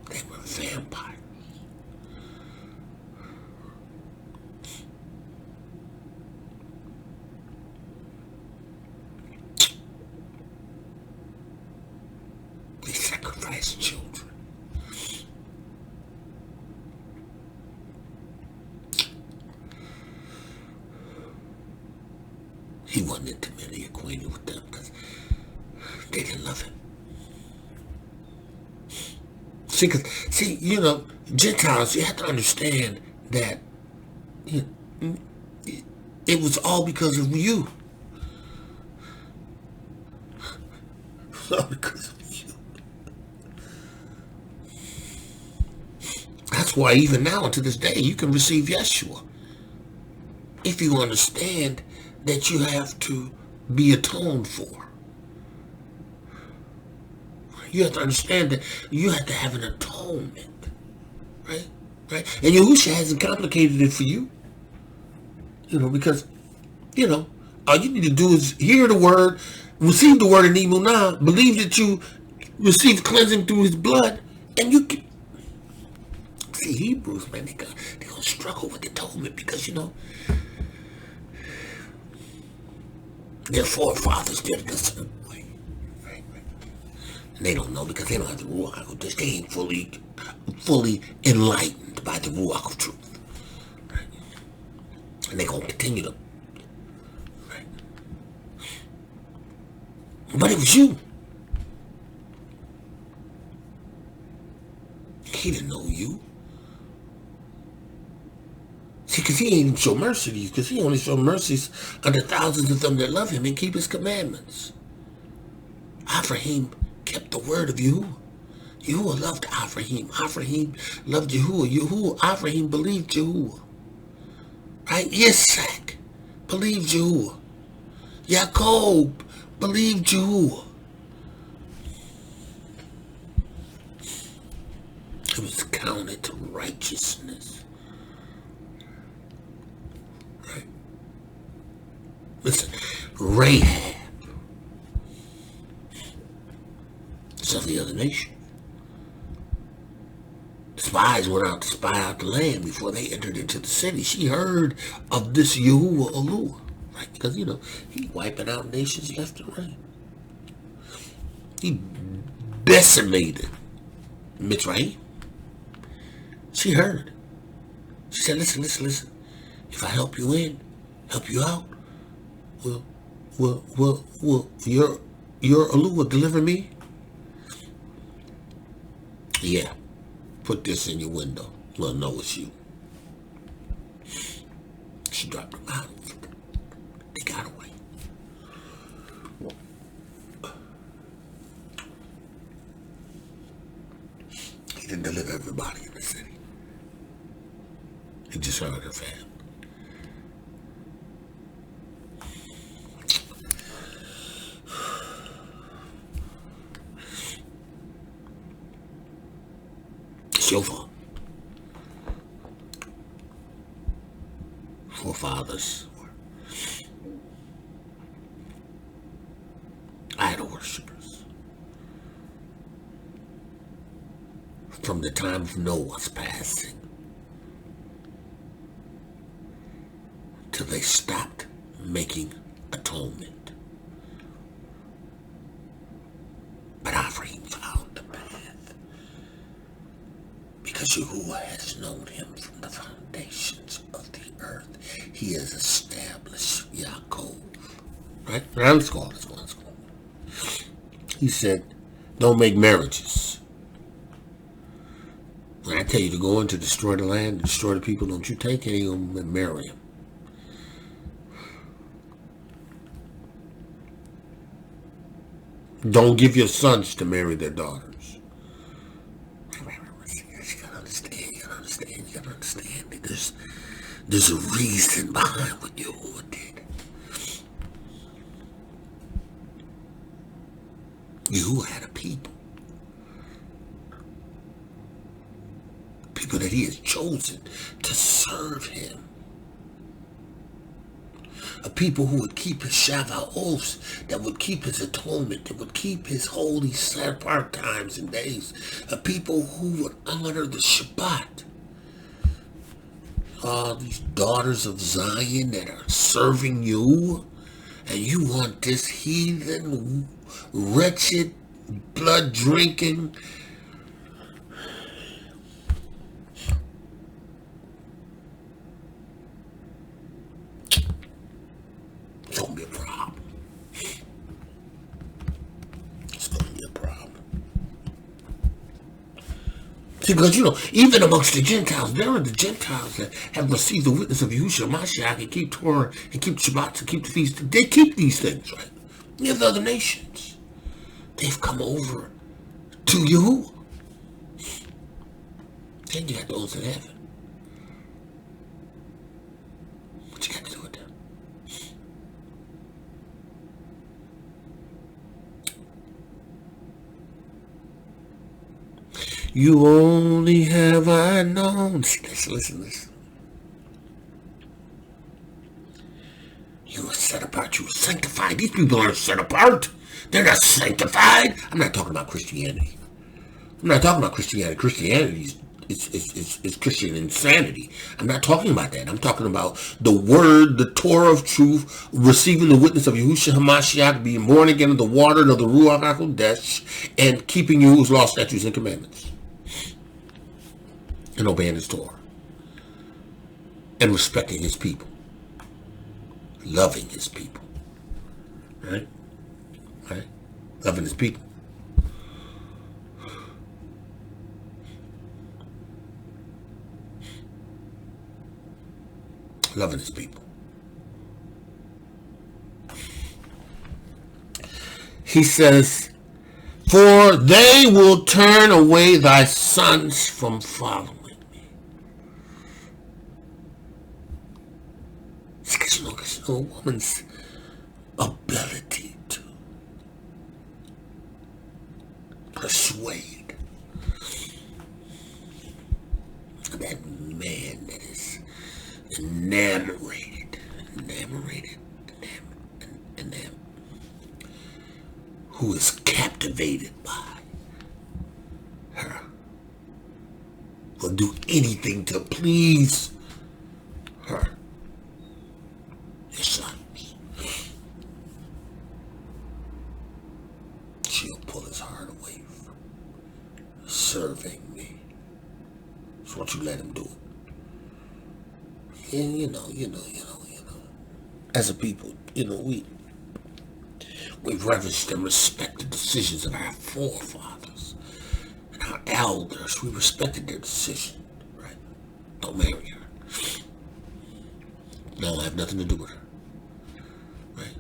They were vampires. They sacrificed children. He wasn't intimately acquainted with them because they didn't love him. See, Gentiles, you have to understand that it was all because of you. It was all because of you. That's why even now, to this day, you can receive Yeshua. If you understand that you have to be atoned for. You have to understand that you have to have an atonement. Right? And Yahushua hasn't complicated it for you. Because, all you need to do is hear the word, receive the word in emunah, believe that you receive cleansing through his blood, and you can. See, Hebrews, man, they're going to struggle with atonement because, their forefathers did it a certain way. Right? And they don't know because they don't have the Ruach HaKodesh. They ain't fully enlightened by the Ruach of truth. Right? And they're going to continue to. Right? But it was you. He didn't know you. See, because he ain't even show mercy to you, because he only show mercies unto thousands of them that love him and keep his commandments. Ephraim kept the word of you. Yahuah loved Ephraim. Ephraim loved Yahuah. Ephraim believed Yahuah. Right? Yitzhak believed Yahuah. Yaakov believed Yahuah. It was counted to righteousness. Right? Listen, Rahab. Some of the other nations. The spies went out to spy out the land before they entered into the city. She heard of this Yahuah Elohaykem. Right? Because, you know, he wiping out nations left and right. He decimated Mitsrayim. She heard. She said, listen. If I help you in, help you out, will your Elohaykem deliver me? Yeah. Put this in your window. We'll know it's you. She dropped them out. They got away. He didn't deliver everybody in the city. He just heard her family. It's your fault. Forefathers were idol worshippers. From the time of Noah's passing till they stopped making atonement. But Ephraim found the path because Yahuah has known him from the foundations of the earth. He has established Yaakov. Right? Let's go. He said, don't make marriages. When I tell you to go in to destroy the land, destroy the people, don't you take any of them and marry them. Don't give your sons to marry their daughters. You gotta understand. There's a reason behind what Yahuah did. Yahuah had a people. People that he has chosen to serve him. A people who would keep his Shabbat, that would keep his atonement, that would keep his holy set-apart times and days. A people who would honor the Shabbat. All these daughters of Zion that are serving you, and you want this heathen, wretched, blood-drinking, it's going to be a problem. It's going to be a problem. See, because, you know, even amongst the Gentiles, there are the Gentiles that have received the witness of Yahushua Mashiach and keep Torah and keep Shabbat and keep the feast. They keep these things, right? You have the other nations. They've come over to Yahuah. Then you got those in heaven. What you got to do with them? You only have I known. Listen. You were set apart. You were sanctified. These people aren't set apart. They're not sanctified. I'm not talking about Christianity. Christianity is Christian insanity. I'm not talking about that. I'm talking about the word, the Torah of truth, receiving the witness of Yahushua HaMashiach, being born again of the water and of the Ruach HaKodesh, and keeping Yahuah's law, statutes, and commandments. And obeying his Torah. And respecting his people. Loving his people. Right? Loving his people. Loving his people. He says, For they will turn away thy sons from following me. Because you know, a woman's ability to persuade that man that is enamored, who is captivated by her, will do anything to please her. Your sons. She'll pull his heart away from serving me. That's what you let him do it. And you know. As a people, we reverenced and respect the decisions of our forefathers and our elders. We respected their decision, right? Don't marry her. Don't have nothing to do with her, right?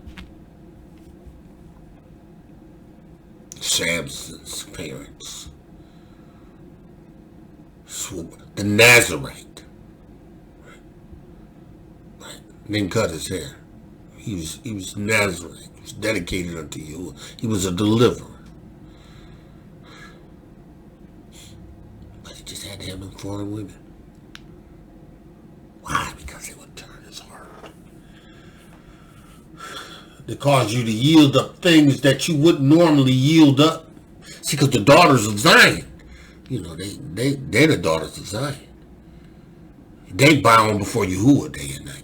Samson's parents, the Nazarite, right? Didn't cut his hair. He was Nazarite. He was dedicated unto you. He was a deliverer. But he just had to have them foreign women. Why? Because they would turn his heart. They cause you to yield up things that you wouldn't normally yield up. See, because the daughters of Zion, they're the daughters of Zion. They bow before Yahuah day and night.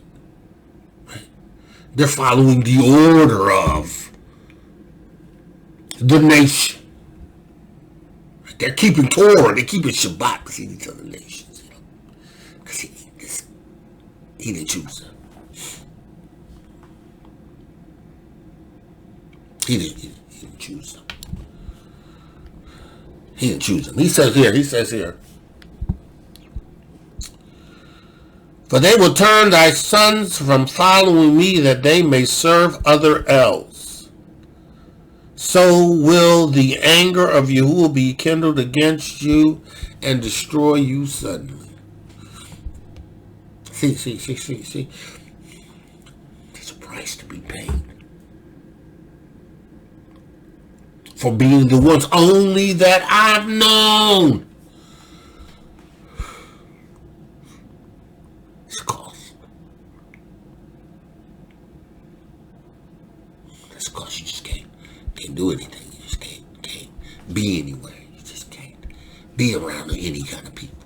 They're following the order of the nation. They're keeping Torah. They're keeping Shabbat. See these other nations, because he didn't choose them. He didn't choose them. He didn't choose them. He says here. For they will turn thy sons from following me, that they may serve other elves. So will the anger of Yahuah be kindled against you and destroy you suddenly. See. There's a price to be paid for being the ones only that I've known. Because you just can't do anything. You just can't be anywhere. You just can't be around any kind of people.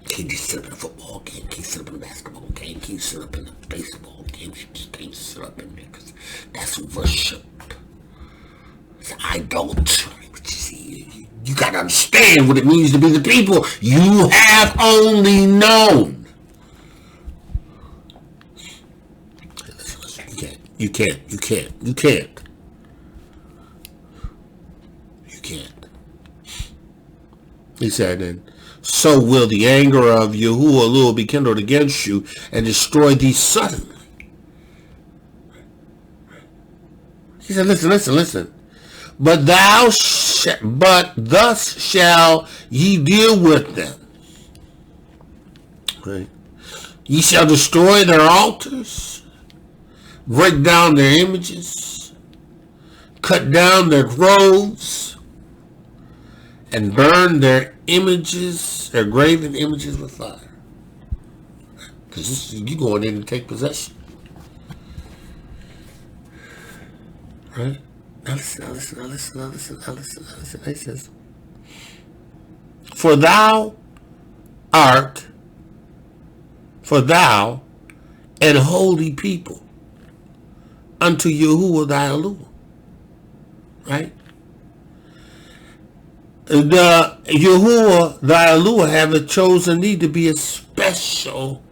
Can't just sit up in a football game. Can't sit up in a basketball game. Can't sit up in a baseball game. You just can't sit up in there because that's worship. It's idolatry. But you see, you got to understand what it means to be the people you have only known. You can't. He said, and so will the anger of Yahuah be kindled against you and destroy thee suddenly. He said, listen. But thus shall ye deal with them. Right? Ye shall destroy their altars, break down their images, cut down their groves, and burn their images, their graven images with fire. Because you going in to take possession. Right? Now listen. He says, For thou an holy people unto Yahuah thy Elohim. Right? The Yahuah thy Elohim hath chosen thee to be a special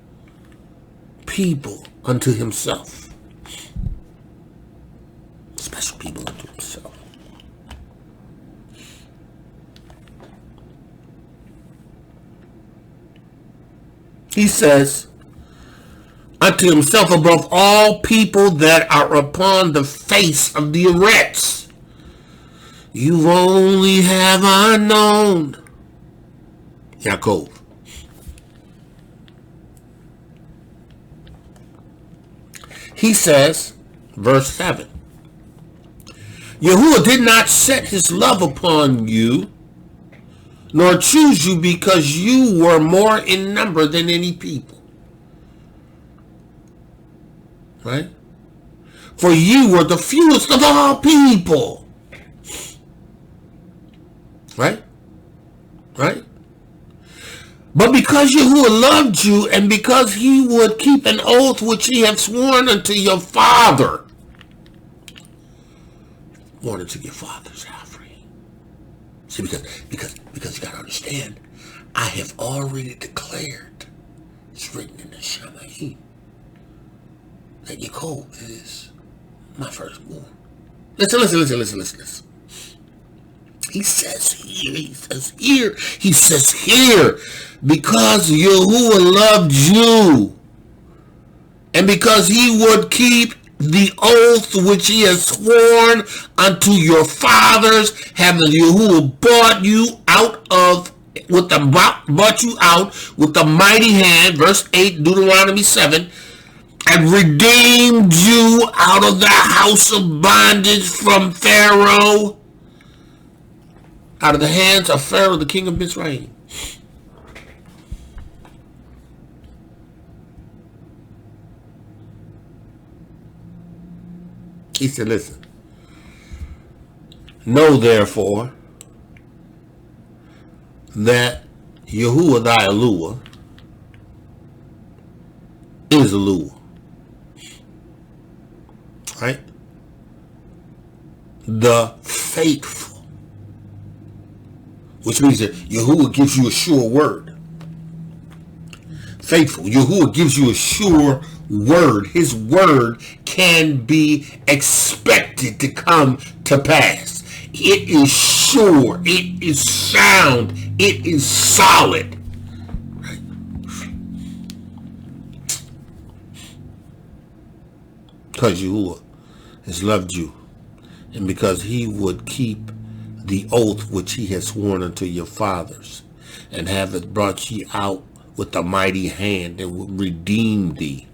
people unto himself. Special people unto himself. He says, unto himself above all people that are upon the face of the earth. You only have unknown. Yaakov. He says, verse 7, Yahuah did not set his love upon you, nor choose you because you were more in number than any people. Right? For you were the fewest of all people. Right? Right? But because Yahuah loved you, and because he would keep an oath which he had sworn unto your father. Sworn unto your fathers, Alfred. See, because you gotta understand, I have already declared, it's written in the Shemayim, that Yaakov is my firstborn. Listen. He says here, because Yahuah loved you, and because he would keep the oath which he has sworn unto your fathers, having Yahuah brought you out with the mighty hand, verse 8, Deuteronomy 7, and redeemed you out of the house of bondage from Pharaoh, out of the hands of Pharaoh, the king of Mitsrayim. He said, listen, know therefore that Yahuah thy Elohah is Elohah. Right? The faithful. Which means that Yahuah gives you a sure word. Faithful. Yahuah gives you a sure word. His word can be expected to come to pass. It is sure. It is sound. It is solid. Right? Because Yahuah has loved you, and because he would keep the oath which he has sworn unto your fathers, and hath brought ye out with a mighty hand, and will redeem thee.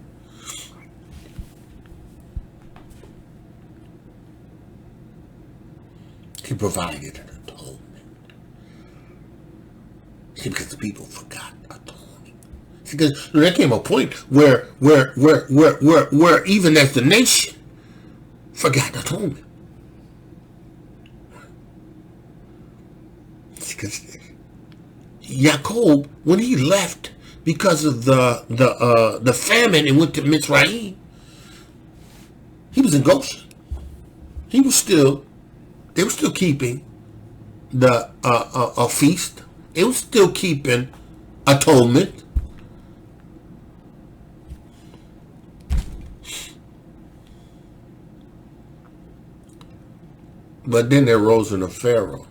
He provided an atonement. See, because the people forgot atonement. See, because there came a point where even as the nation forgot atonement. Because Yaakov, when he left because of the famine and went to Mitsrayim, he was in Goshen. They were still keeping the a feast. They were still keeping atonement. But then there rose in a Pharaoh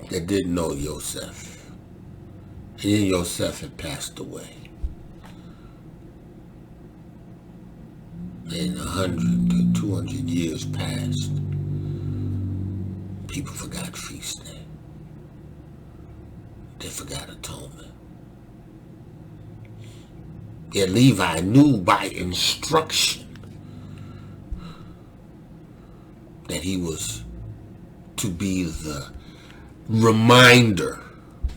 that didn't know Yosef. And then Yosef had passed away. And 100 to 200 years passed. People forgot feast day. They forgot atonement. Yet Levi knew by instruction that he was to be the reminder,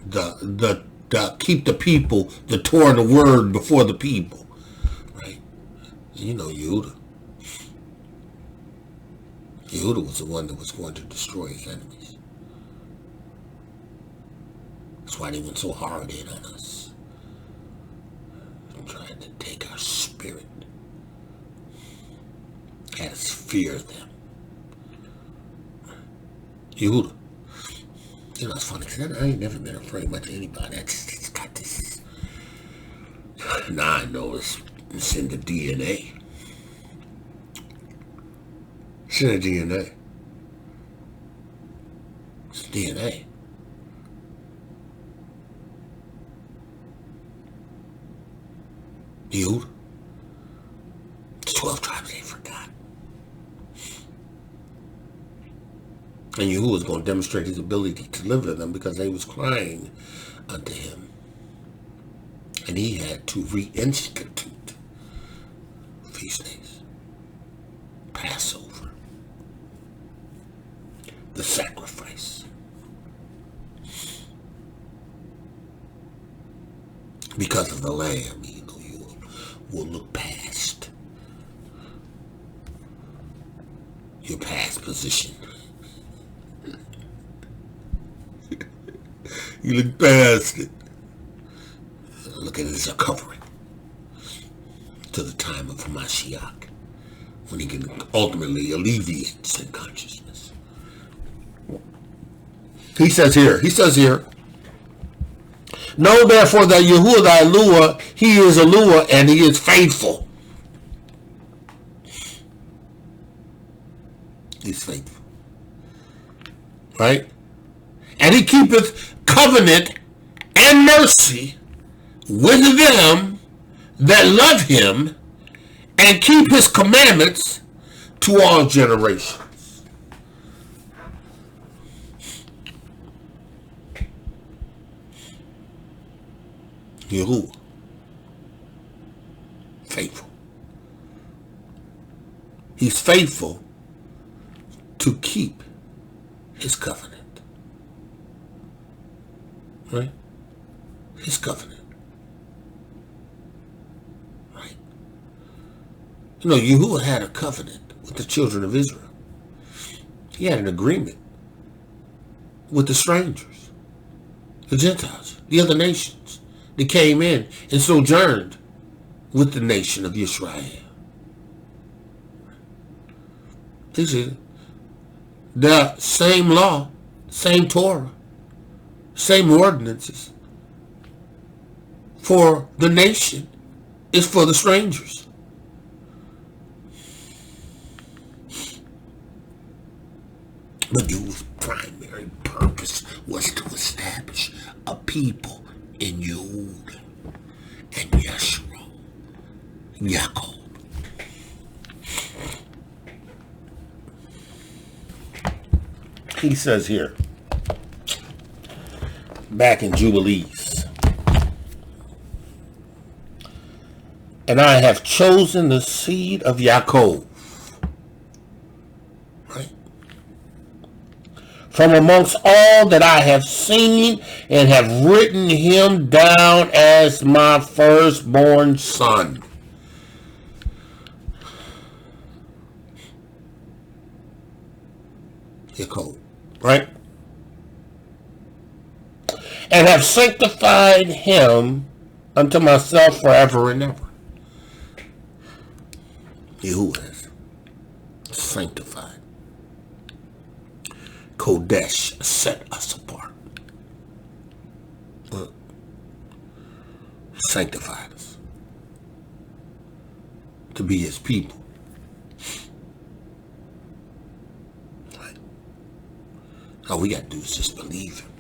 the keep the people, the Torah and the word before the people, right? You know, Yehudah was the one that was going to destroy his enemies. That's why they went so hard in on us. They tried to take our spirit, had us fear them. Yehudah. You know, it's funny, because I ain't never been afraid much of anybody. I just got this. Now I know it's in the DNA. It's in the DNA. It's DNA. Yehudah. And Yahuwah was going to demonstrate his ability to deliver them because they was crying unto him. And he had to reinstitute feast days, Passover, the sacrifice. Because of the Lamb, you will look past your past position. You look past it. Look at it as a covering to the time of Mashiach, when he can ultimately alleviate sin consciousness. He says here, know therefore that Yahuah thy Eluah, he is Eluah, and he is faithful. He's faithful. Right? And he keepeth covenant and mercy with them that love him and keep his commandments to all generations. Yahuwah, faithful. He's faithful to keep his covenant. Right? His covenant. Right? You know, Yahuwah had a covenant with the children of Israel. He had an agreement with the strangers, the Gentiles, the other nations that came in and sojourned with the nation of Israel. This is the same law, same Torah, same ordinances for the nation is for the strangers. But Yahuwah's primary purpose was to establish a people in Yahuwah and Yashar'El, Yaakov. He says here, back in Jubilees, and I have chosen the seed of Yaakov, right, from amongst all that I have seen, and have written him down as my firstborn son. Yaakov, right? And have sanctified him unto myself forever and ever. Yahuwah is sanctified. Kodesh set us apart. Sanctified us to be his people. Right? All we got to do is just believe him.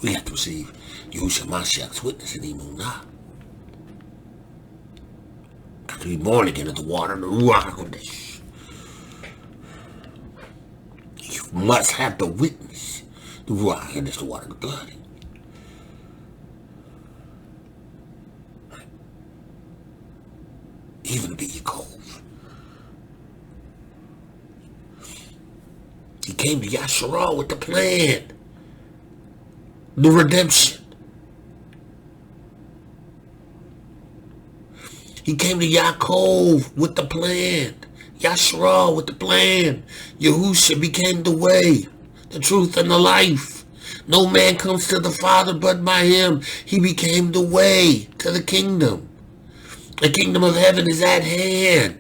We have to receive Yahushua Mashiach's witness in Emunah. Got to be born again of the water and the Ruach HaKodesh. You must have the witness. The Ruach, and it's the water and the blood. Right. Even to be Yaakov. He came to Yashar'El with the plan. The redemption. He came to Yaakov with the plan. Yashar'El with the plan. Yahushua became the way, the truth, and the life. No man comes to the Father but by him. He became the way to the kingdom. The kingdom of heaven is at hand.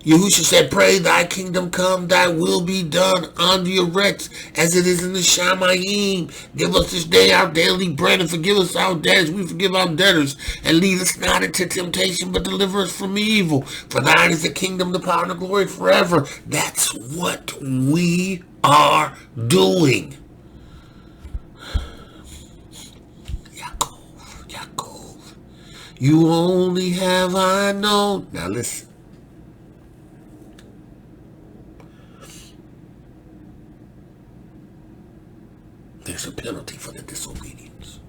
Yahushua said, pray thy kingdom come, thy will be done on the earth as it is in the Shamayim. Give us this day our daily bread and forgive us our debts. We forgive our debtors, and lead us not into temptation, but deliver us from evil. For thine is the kingdom, the power, and the glory forever. That's what we are doing. Yaakov, you only have I known. Now listen. There's a penalty for the disobedience.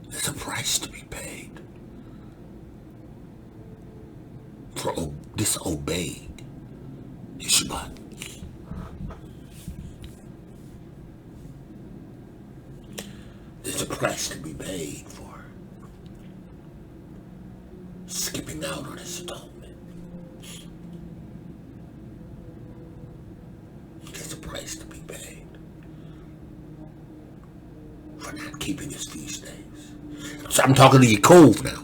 There's a price to be paid for disobeying the Shabbat. There's a price to be paid for skipping out on his atonement. There's a price to be paid for not keeping his feast days. So I'm talking to Yaakov now,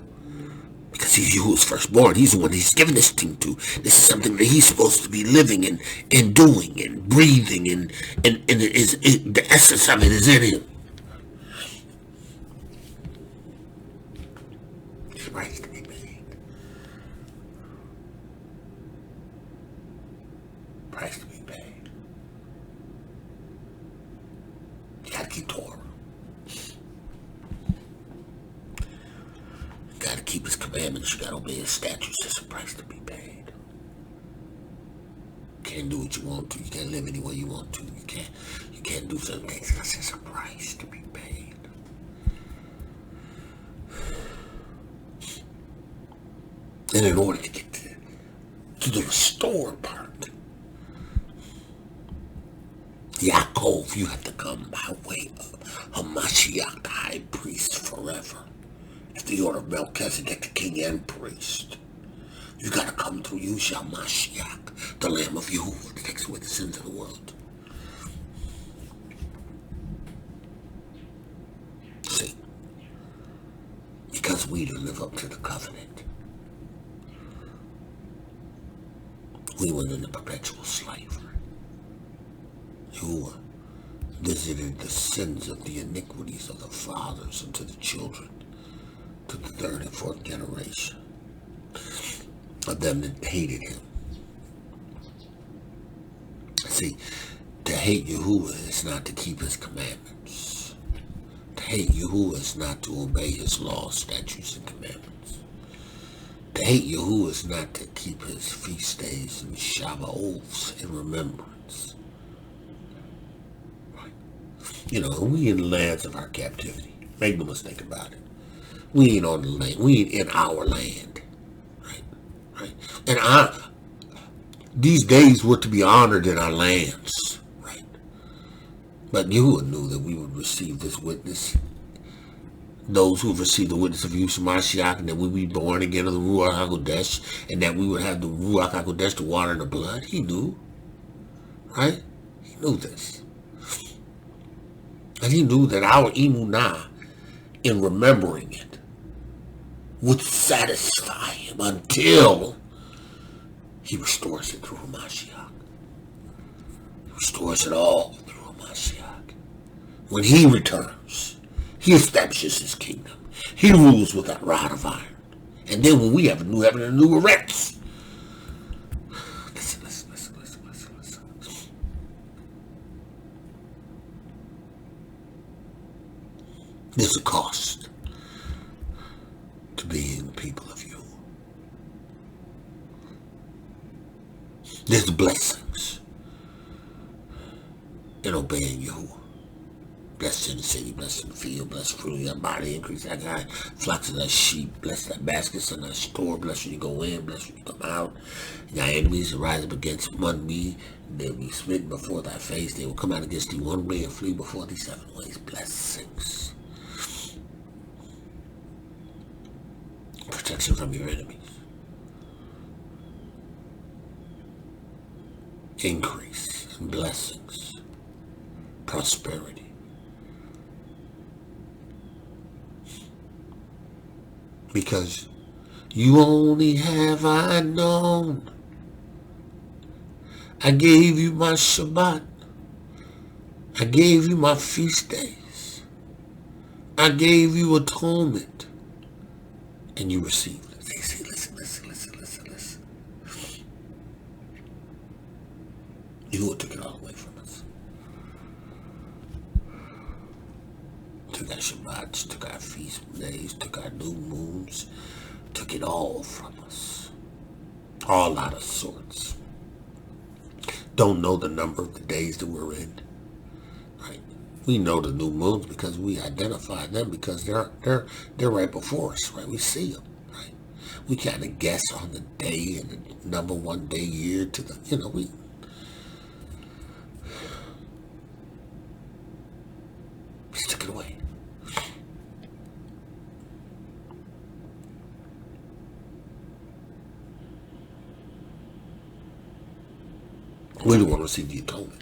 because he's Yahuah's firstborn. He's the one he's given this thing to. This is something that he's supposed to be living and doing and breathing, and the essence of it is in him. Price to be paid. Price to be paid. You gotta keep Torah. You gotta keep his commandments. You gotta obey his statutes. There's a price to be paid. You can't do what you want to. You can't live any way you want to. You can't do certain things because there's a price to be paid. And in order to get to the restored part, Yaakov, you have to come by way of Hamashiach, the high priest forever. It's the order of Melchizedek, the king and priest. You got to come through Yahshua Mashiach, the Lamb of Yahuah, that takes away the sins of the world. See, because we don't live up to the covenant, we went into perpetual slavery. Yahuah visited the sins of the iniquities of the fathers unto the children, to the third and fourth generation of them that hated him. See, to hate Yahuah is not to keep his commandments. To hate Yahuah is not to obey his laws, statutes, and commandments. To hate Yahuah is not to keep his feast days and Shabbat in remembrance. Right? You know, we in the lands of our captivity. Make no mistake about it. We ain't on the land. We ain't in our land. Right? Right? And these days were to be honored in our lands. Right? But Yahuah knew that we would receive this witness. Those who have received the witness of Yahushua Mashiach, and that we would be born again of the Ruach HaKodesh, and that we would have the Ruach HaKodesh, the water and the blood. He knew. Right? He knew this. And he knew that our emunah, in remembering it, would satisfy him until he restores it through Mashiach. He restores it all through Mashiach. When he returns, he establishes his kingdom. He rules with that rod of iron. And then when we have a new heaven and a new earth, listen. There's a cost to being the people of you. There's blessings in obeying Yahuah. Blessed in the city, blessed in the field, blessed fruit of your body, increase that guy, flocks of thy sheep, bless thy baskets and thy store, blessed when you go in, blessed when you come out. And thy enemies will rise up against thee, they will be smitten before thy face, they will come out against thee one way and flee before thee 7 ways. Blessings. Protection from your enemies. Increase and blessings. Prosperity. Because you only have I known. I gave you my Shabbat. I gave you my feast days. I gave you atonement. And you received it. They say, listen. Yahuah took it all away from us. Took our Shabbats, took our feast days, took our new moons, took it all from us. All out of sorts. don't know the number of the days that we're in. Right? We know the new moons because we identify them because they're right before us. Right? We see them. Right? We kind of guess on the day and the number 1 day year to the we. Stick it away. We don't want to receive the atonement.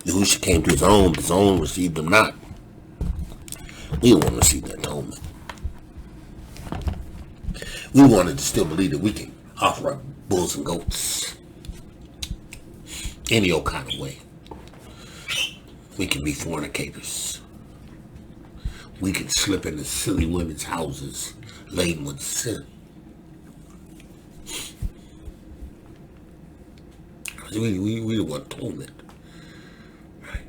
Yahushua came to his own received him not. We don't want to receive the atonement. We wanted to still believe that we can offer up bulls and goats any old kind of way. We can be fornicators. We can slip into silly women's houses laden with sin. We want atonement. Right?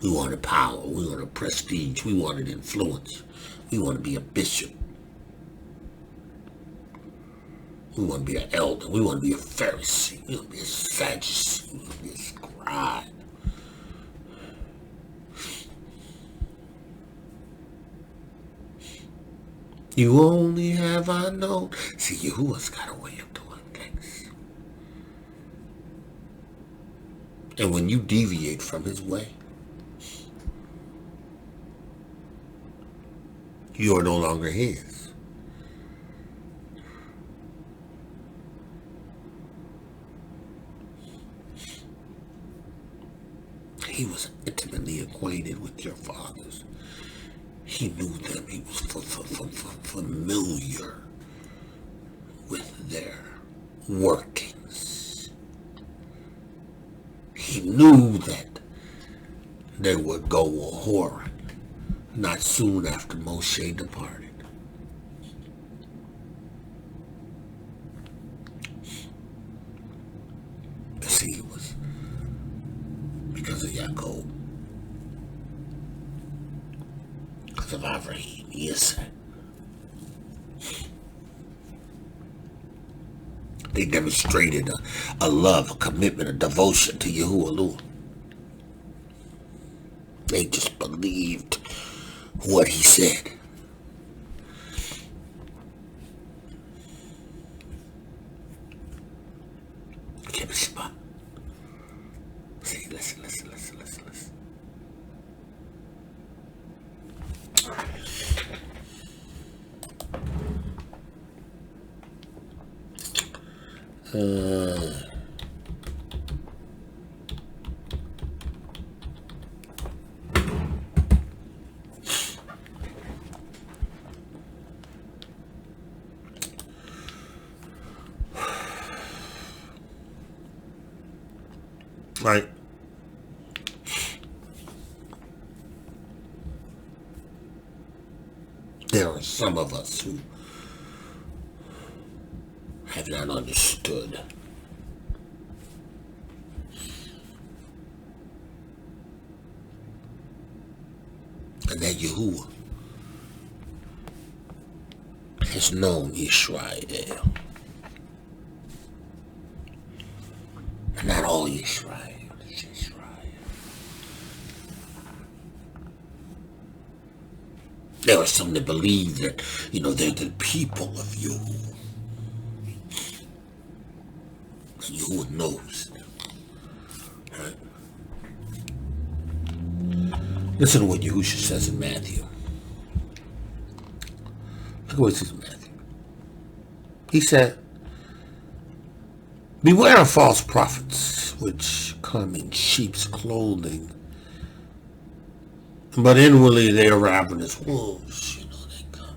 We wanted power. We wanted prestige. We wanted influence. We want to be a bishop. We want to be an elder. We want to be a Pharisee. We want to be a Sadducee. We want to be a scribe. You only have I known. See, Yahuah's got a way of doing things. And when you deviate from his way, you are no longer his. He was intimately acquainted with your fathers. He knew them. He was familiar with their workings. He knew that they would go a-whoring not soon after Moshe departed. See, it was because of Yaakov. Because of Avraham, yes. They demonstrated a love, a commitment, a devotion to Yahuah. They just believed what he said. Give me a spot. See, listen. Right. There are some of us who have not understood and that Yahuah has known Yashar'El. And not all Yisrael is Yisrael. There are some that believe that, they're the people of Yahuah. Yahuah knows them. Right? Listen to what Yahushua says in Matthew. Look at what it says in Matthew. He said, beware of false prophets, which come in sheep's clothing, but inwardly they are ravenous wolves. They come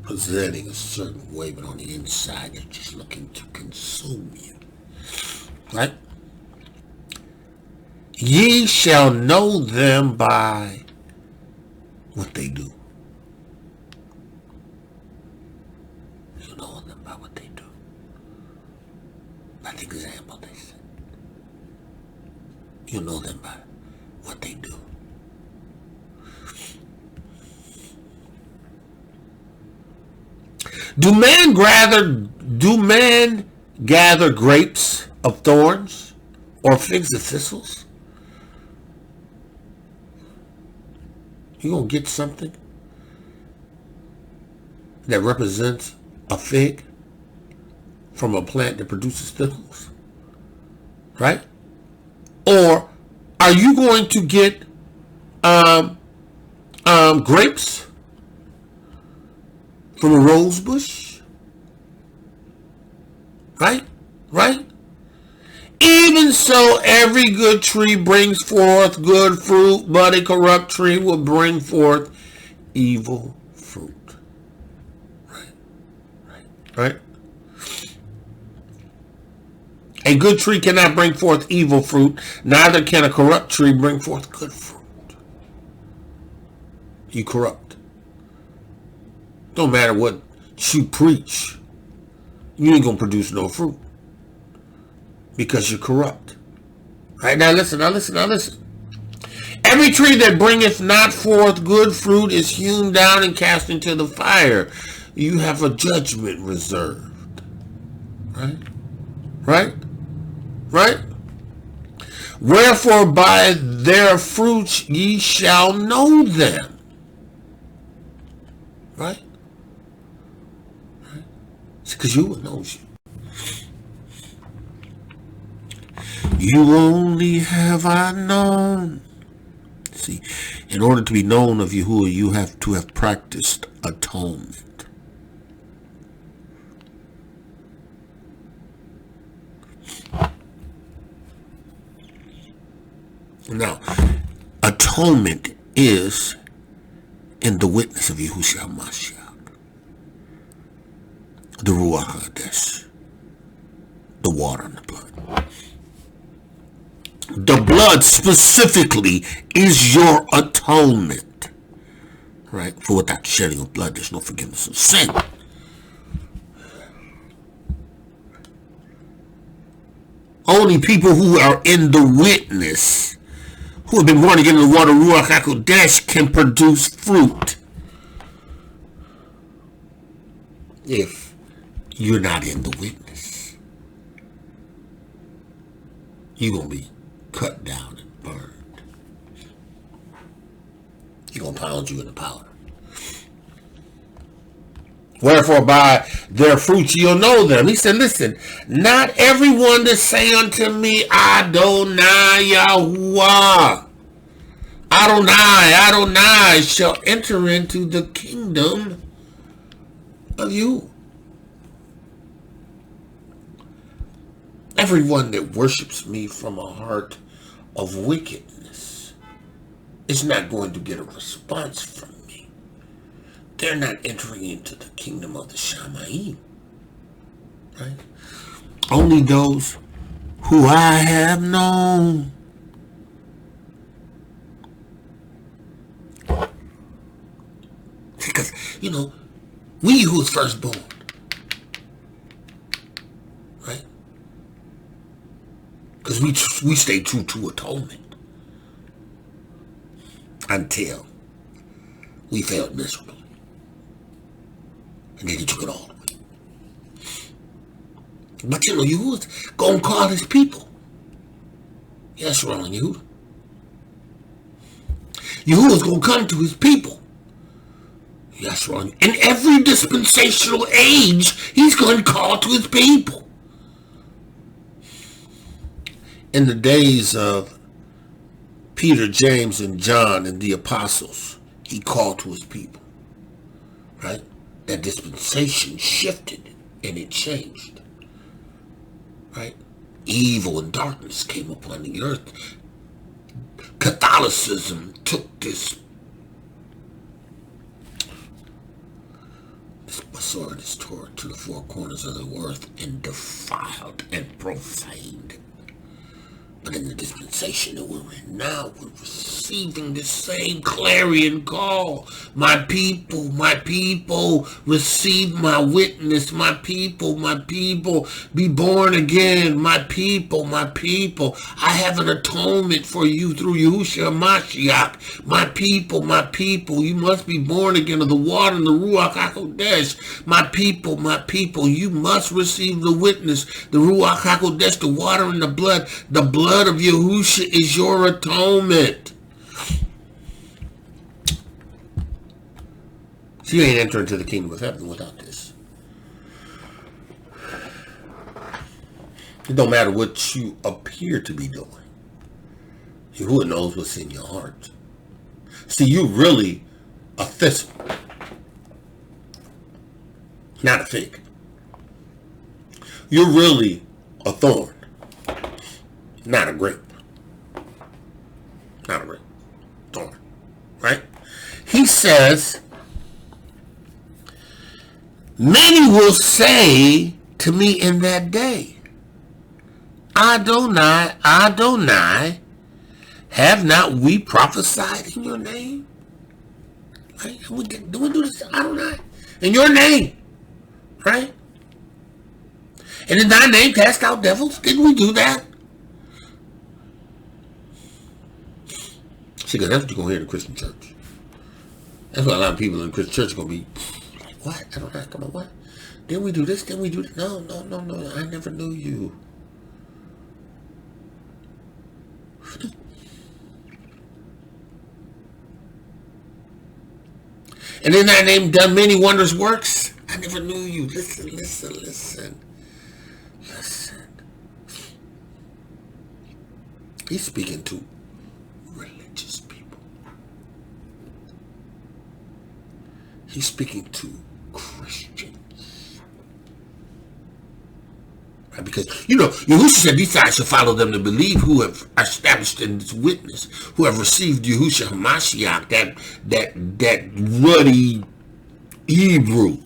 presenting a certain way, but on the inside they're just looking to consume you. Right? Ye shall know them by what they do. You know them by what they do. By the example they set. You know them by what they do. Do men Do men gather grapes of thorns or figs of thistles? You gonna get something that represents a fig from a plant that produces thistles, right? Or are you going to get grapes from a rose bush? Right? Right? Even so, every good tree brings forth good fruit, but a corrupt tree will bring forth evil fruit. Right? Right? Right? A good tree cannot bring forth evil fruit, neither can a corrupt tree bring forth good fruit. You corrupt. Don't matter what you preach, you ain't gonna produce no fruit because you're corrupt. Right, now listen. Every tree that bringeth not forth good fruit is hewn down and cast into the fire. You have a judgment reserved. Right? Right? Right? Wherefore by their fruits ye shall know them. Right? Right? It's because Yahuah knows you. You only have I known. See, in order to be known of Yahuah, you have to have practiced atonement. Now, atonement is in the witness of Yahushua Mashiach, the Ruach HaKodesh, the water and the blood. The blood specifically is your atonement, right? For without the shedding of blood, there's no forgiveness of sin. Only people who are in the witness, who have been born again in the water, Ruach HaKodesh, can produce fruit. If you're not in the witness, you're going to be cut down and burned. He's going to pound you in the powder. Wherefore by their fruits you'll know them. He said, listen, not everyone that say unto me, Adonai Yahuah, Adonai shall enter into the kingdom of you. Everyone that worships me from a heart of wickedness is not going to get a response from me. They're not entering into the kingdom of the Shamayim. Right? Only those who I have known. Because, we who was firstborn, right? Because we stayed true to atonement until we failed miserably. And then he took it all away. But Yahuah's going to call his people. Yashar'El and Yahuah. Yahuah's going to come to his people. Yashar'El. In every dispensational age, he's going to call to his people. In the days of Peter, James, and John and the apostles, he called to his people. Right? That dispensation shifted and it changed. Right? Evil and darkness came upon the earth. Catholicism took this sword, this Torah, to the four corners of the earth and defiled and profaned it. But in the dispensation that we're in now, we're receiving the same clarion call. My people, receive my witness. My people, be born again. My people, I have an atonement for you through Yahushua Mashiach. My people, you must be born again of the water and the Ruach HaKodesh. My people, you must receive the witness, the Ruach HaKodesh, the water and the blood. The blood of Yahushua is your atonement. So you ain't entering into the kingdom of heaven without this. It don't matter what you appear to be doing. Yahuah knows what's in your heart. See, you're really a thistle, not a fig. You're really a thorn, not a grape. Not a grape. Thorn. Right? He says, many will say to me in that day, Adonai, Adonai, have not we prophesied in your name? Right? Do we do this, Adonai? In your name. Right? And in thy name cast out devils? Didn't we do that? See, because that's what you're going to hear in the Christian church. That's why a lot of people in the Christian church are going to be like, what? I don't know. Come on, what? Didn't we do this? Didn't we do that? No. I never knew you. And in thy name done many wondrous works? I never knew you. Listen. He's speaking to religious people. He's speaking to Christians. Right? Because, Yahushua said, these signs shall follow them to believe who have established in this witness, who have received Yahushua HaMashiach, that ruddy Hebrew,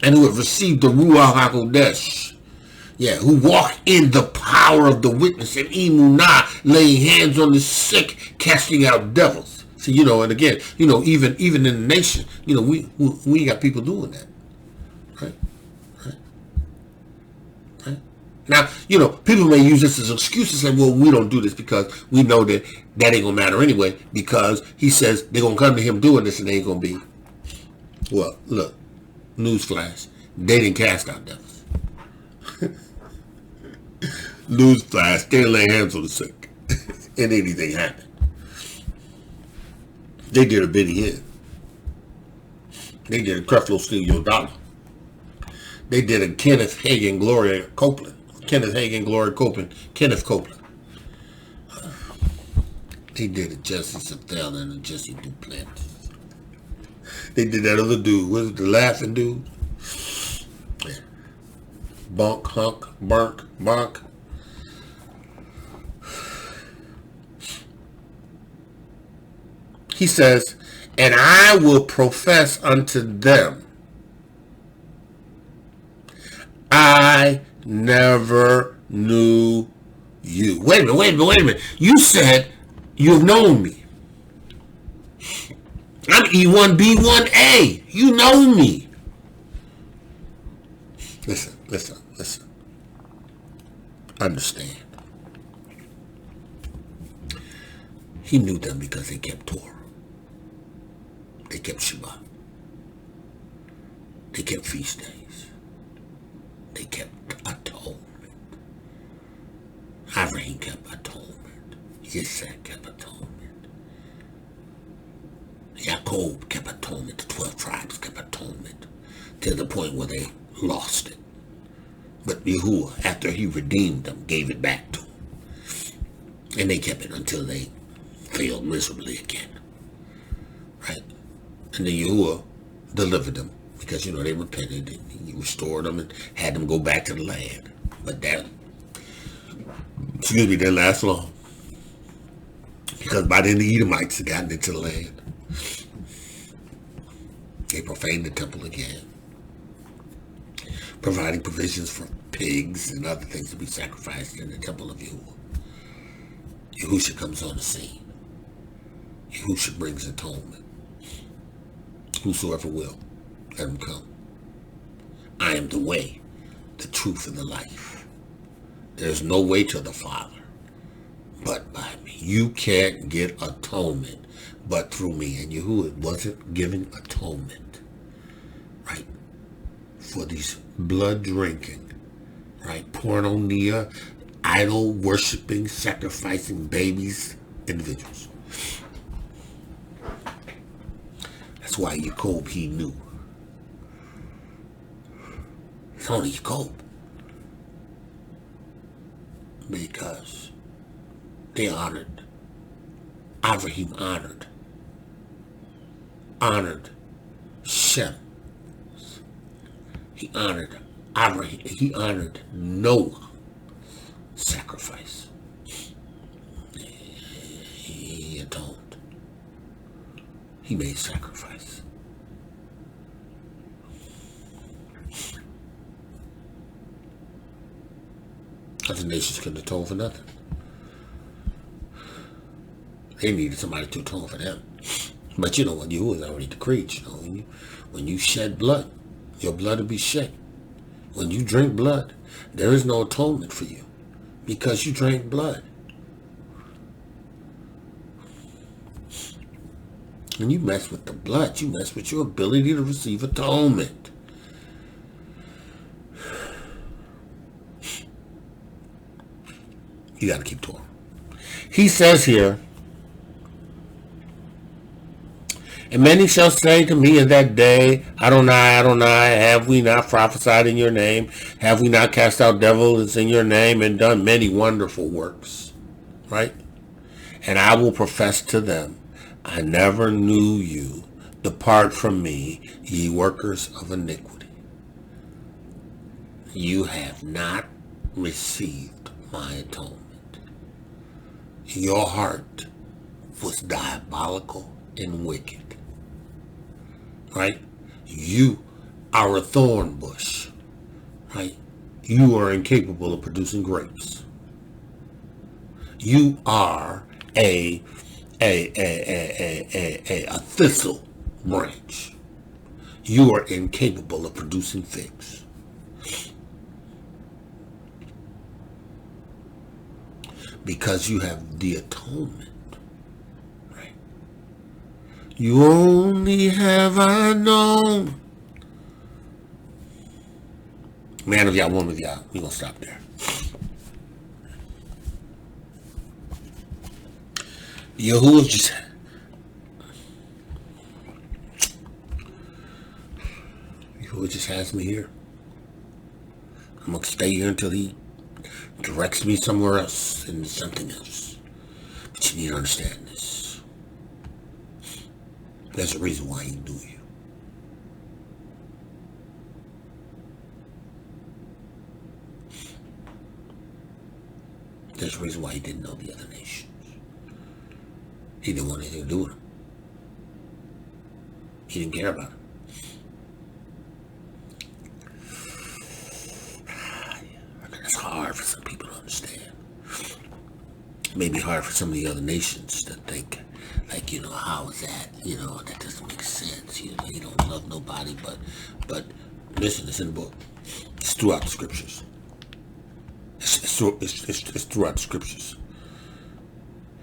and who have received the Ruach HaKodesh. Yeah, who walk in the power of the witness and emunah, laying hands on the sick, casting out devils. See, and again, even in the nation, we ain't got people doing that. Right? Now, people may use this as an excuse to say, well, we don't do this because we know that ain't gonna matter anyway, because he says they're gonna come to him doing this and they ain't gonna be. Well, look, newsflash, they didn't cast out devils. Newsflash, they lay hands on the sick and anything happened. They did a Benny Hinn. They did a Creflo Steal Your Dollar. They did a Kenneth Hagin Gloria Copeland. Kenneth Copeland. They did a Jesse CEPHER and a Jesse Duplantis. They did that other dude. Was it the laughing dude? Yeah. Bunk, hunk, bonk. He says, and I will profess unto them, I never knew you. Wait a minute. You said you've known me. I'm E1B1A. You know me. Listen. Understand. He knew them because they kept Torah. They kept Shabbat. They kept feast days. They kept atonement. Abraham kept atonement. Yitzhak kept atonement. Yaakov kept atonement. The 12 tribes kept atonement to the point where they lost it. But Yahuah, after he redeemed them, gave it back to them. And they kept it until they failed miserably again. Right? And then Yahuah delivered them because, they repented and he restored them and had them go back to the land. But that didn't last long. Because by then the Edomites had gotten into the land. They profaned the temple again, providing provisions for pigs and other things to be sacrificed in the temple of Yahuah. Yahushua comes on the scene. Yahushua brings atonement. Whosoever will, let him come. I am the way, the truth, and the life. There's no way to the Father but by me. You can't get atonement but through me. And Yahuwah wasn't giving atonement, right, for these blood drinking, right, porneia, idol worshiping, sacrificing babies, individuals. That's why Jacob, he knew. It's only Jacob. Because they honored. Avraham honored Shem. He honored Avraham. He honored Noah. Sacrifice. He atoned. He made sacrifice. Other nations couldn't atone for nothing. They needed somebody to atone for them. But you know what? You was already decreed. You know, when you shed blood, your blood will be shed. When you drink blood, there is no atonement for you because you drank blood. When you mess with the blood, you mess with your ability to receive atonement. You got to keep Torah. He says here, and many shall say to me in that day, Adonai, Adonai, have we not prophesied in your name? Have we not cast out devils in your name and done many wonderful works? Right? And I will profess to them, I never knew you. Depart from me, ye workers of iniquity. You have not received my atonement. Your heart was diabolical and wicked. Right? You are a thorn bush. Right? You are incapable of producing grapes. You are a thistle branch. You are incapable of producing figs. Because you have the atonement. Right? You only have I known. Man of Yah, woman of Yah. We're going to stop there. Yahuwah just has me here. I'm going to stay here until he directs me somewhere else into something else. But you need to understand this. There's a reason why he knew you. There's a reason why he didn't know the other nations. He didn't want anything to do with them. He didn't care about them. It's hard for some people to understand. It may be hard for some of the other nations to think, like, you know, how is that? You know, that doesn't make sense. You know, you don't love nobody, but listen, it's in the book. It's throughout the scriptures. It's throughout the scriptures.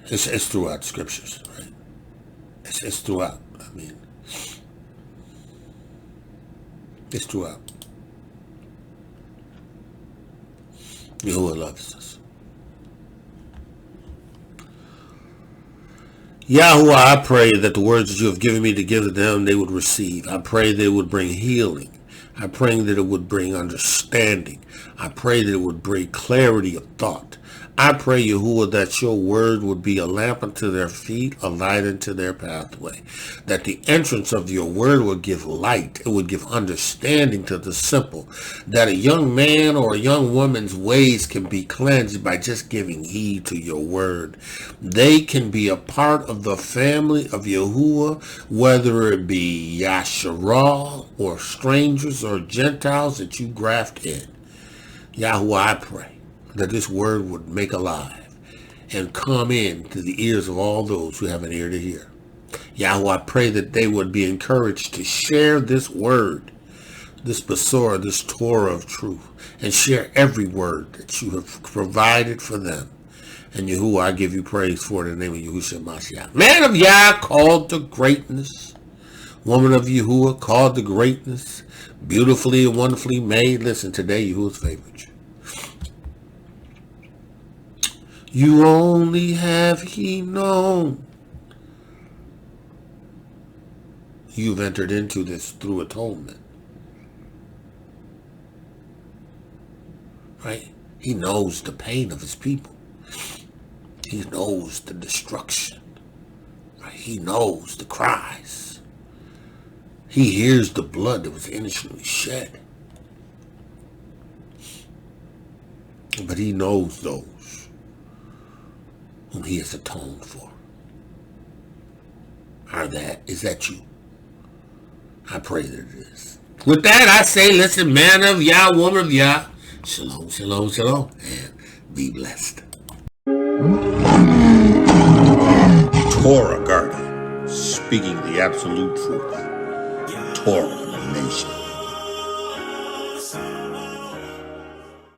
It's throughout the scriptures, right? It's throughout. I mean, it's throughout. Yahuwah loves us. Yahuwah, I pray that the words that you have given me to give to them, they would receive. I pray that it would bring healing. I pray that it would bring understanding. I pray that it would bring clarity of thought. I pray, Yahuwah, that your word would be a lamp unto their feet, a light unto their pathway. That the entrance of your word would give light. It would give understanding to the simple. That a young man or a young woman's ways can be cleansed by just giving heed to your word. They can be a part of the family of Yahuwah, whether it be Yashar'El or strangers or Gentiles that you graft in. Yahuah, I pray that this word would make alive and come in to the ears of all those who have an ear to hear. Yahuah, I pray that they would be encouraged to share this word, this Besorah, this Torah of truth, and share every word that you have provided for them. And Yahuah, I give you praise for it in the name of Yahushua. Man of Yah, called to greatness. Woman of Yahuah, called to greatness. Beautifully and wonderfully made. Listen, today Yahuah's favored you. You only have he known. You've entered into this through atonement. Right? He knows the pain of his people. He knows the destruction. Right? He knows the cries. He hears the blood that was innocently shed. But he knows those whom he has atoned for. Is that you? I pray that it is. With that, I say, listen, man of Yah, woman of Yah, shalom, shalom, shalom, and be blessed. Torah Guardian, speaking the absolute truth. Torah Nation.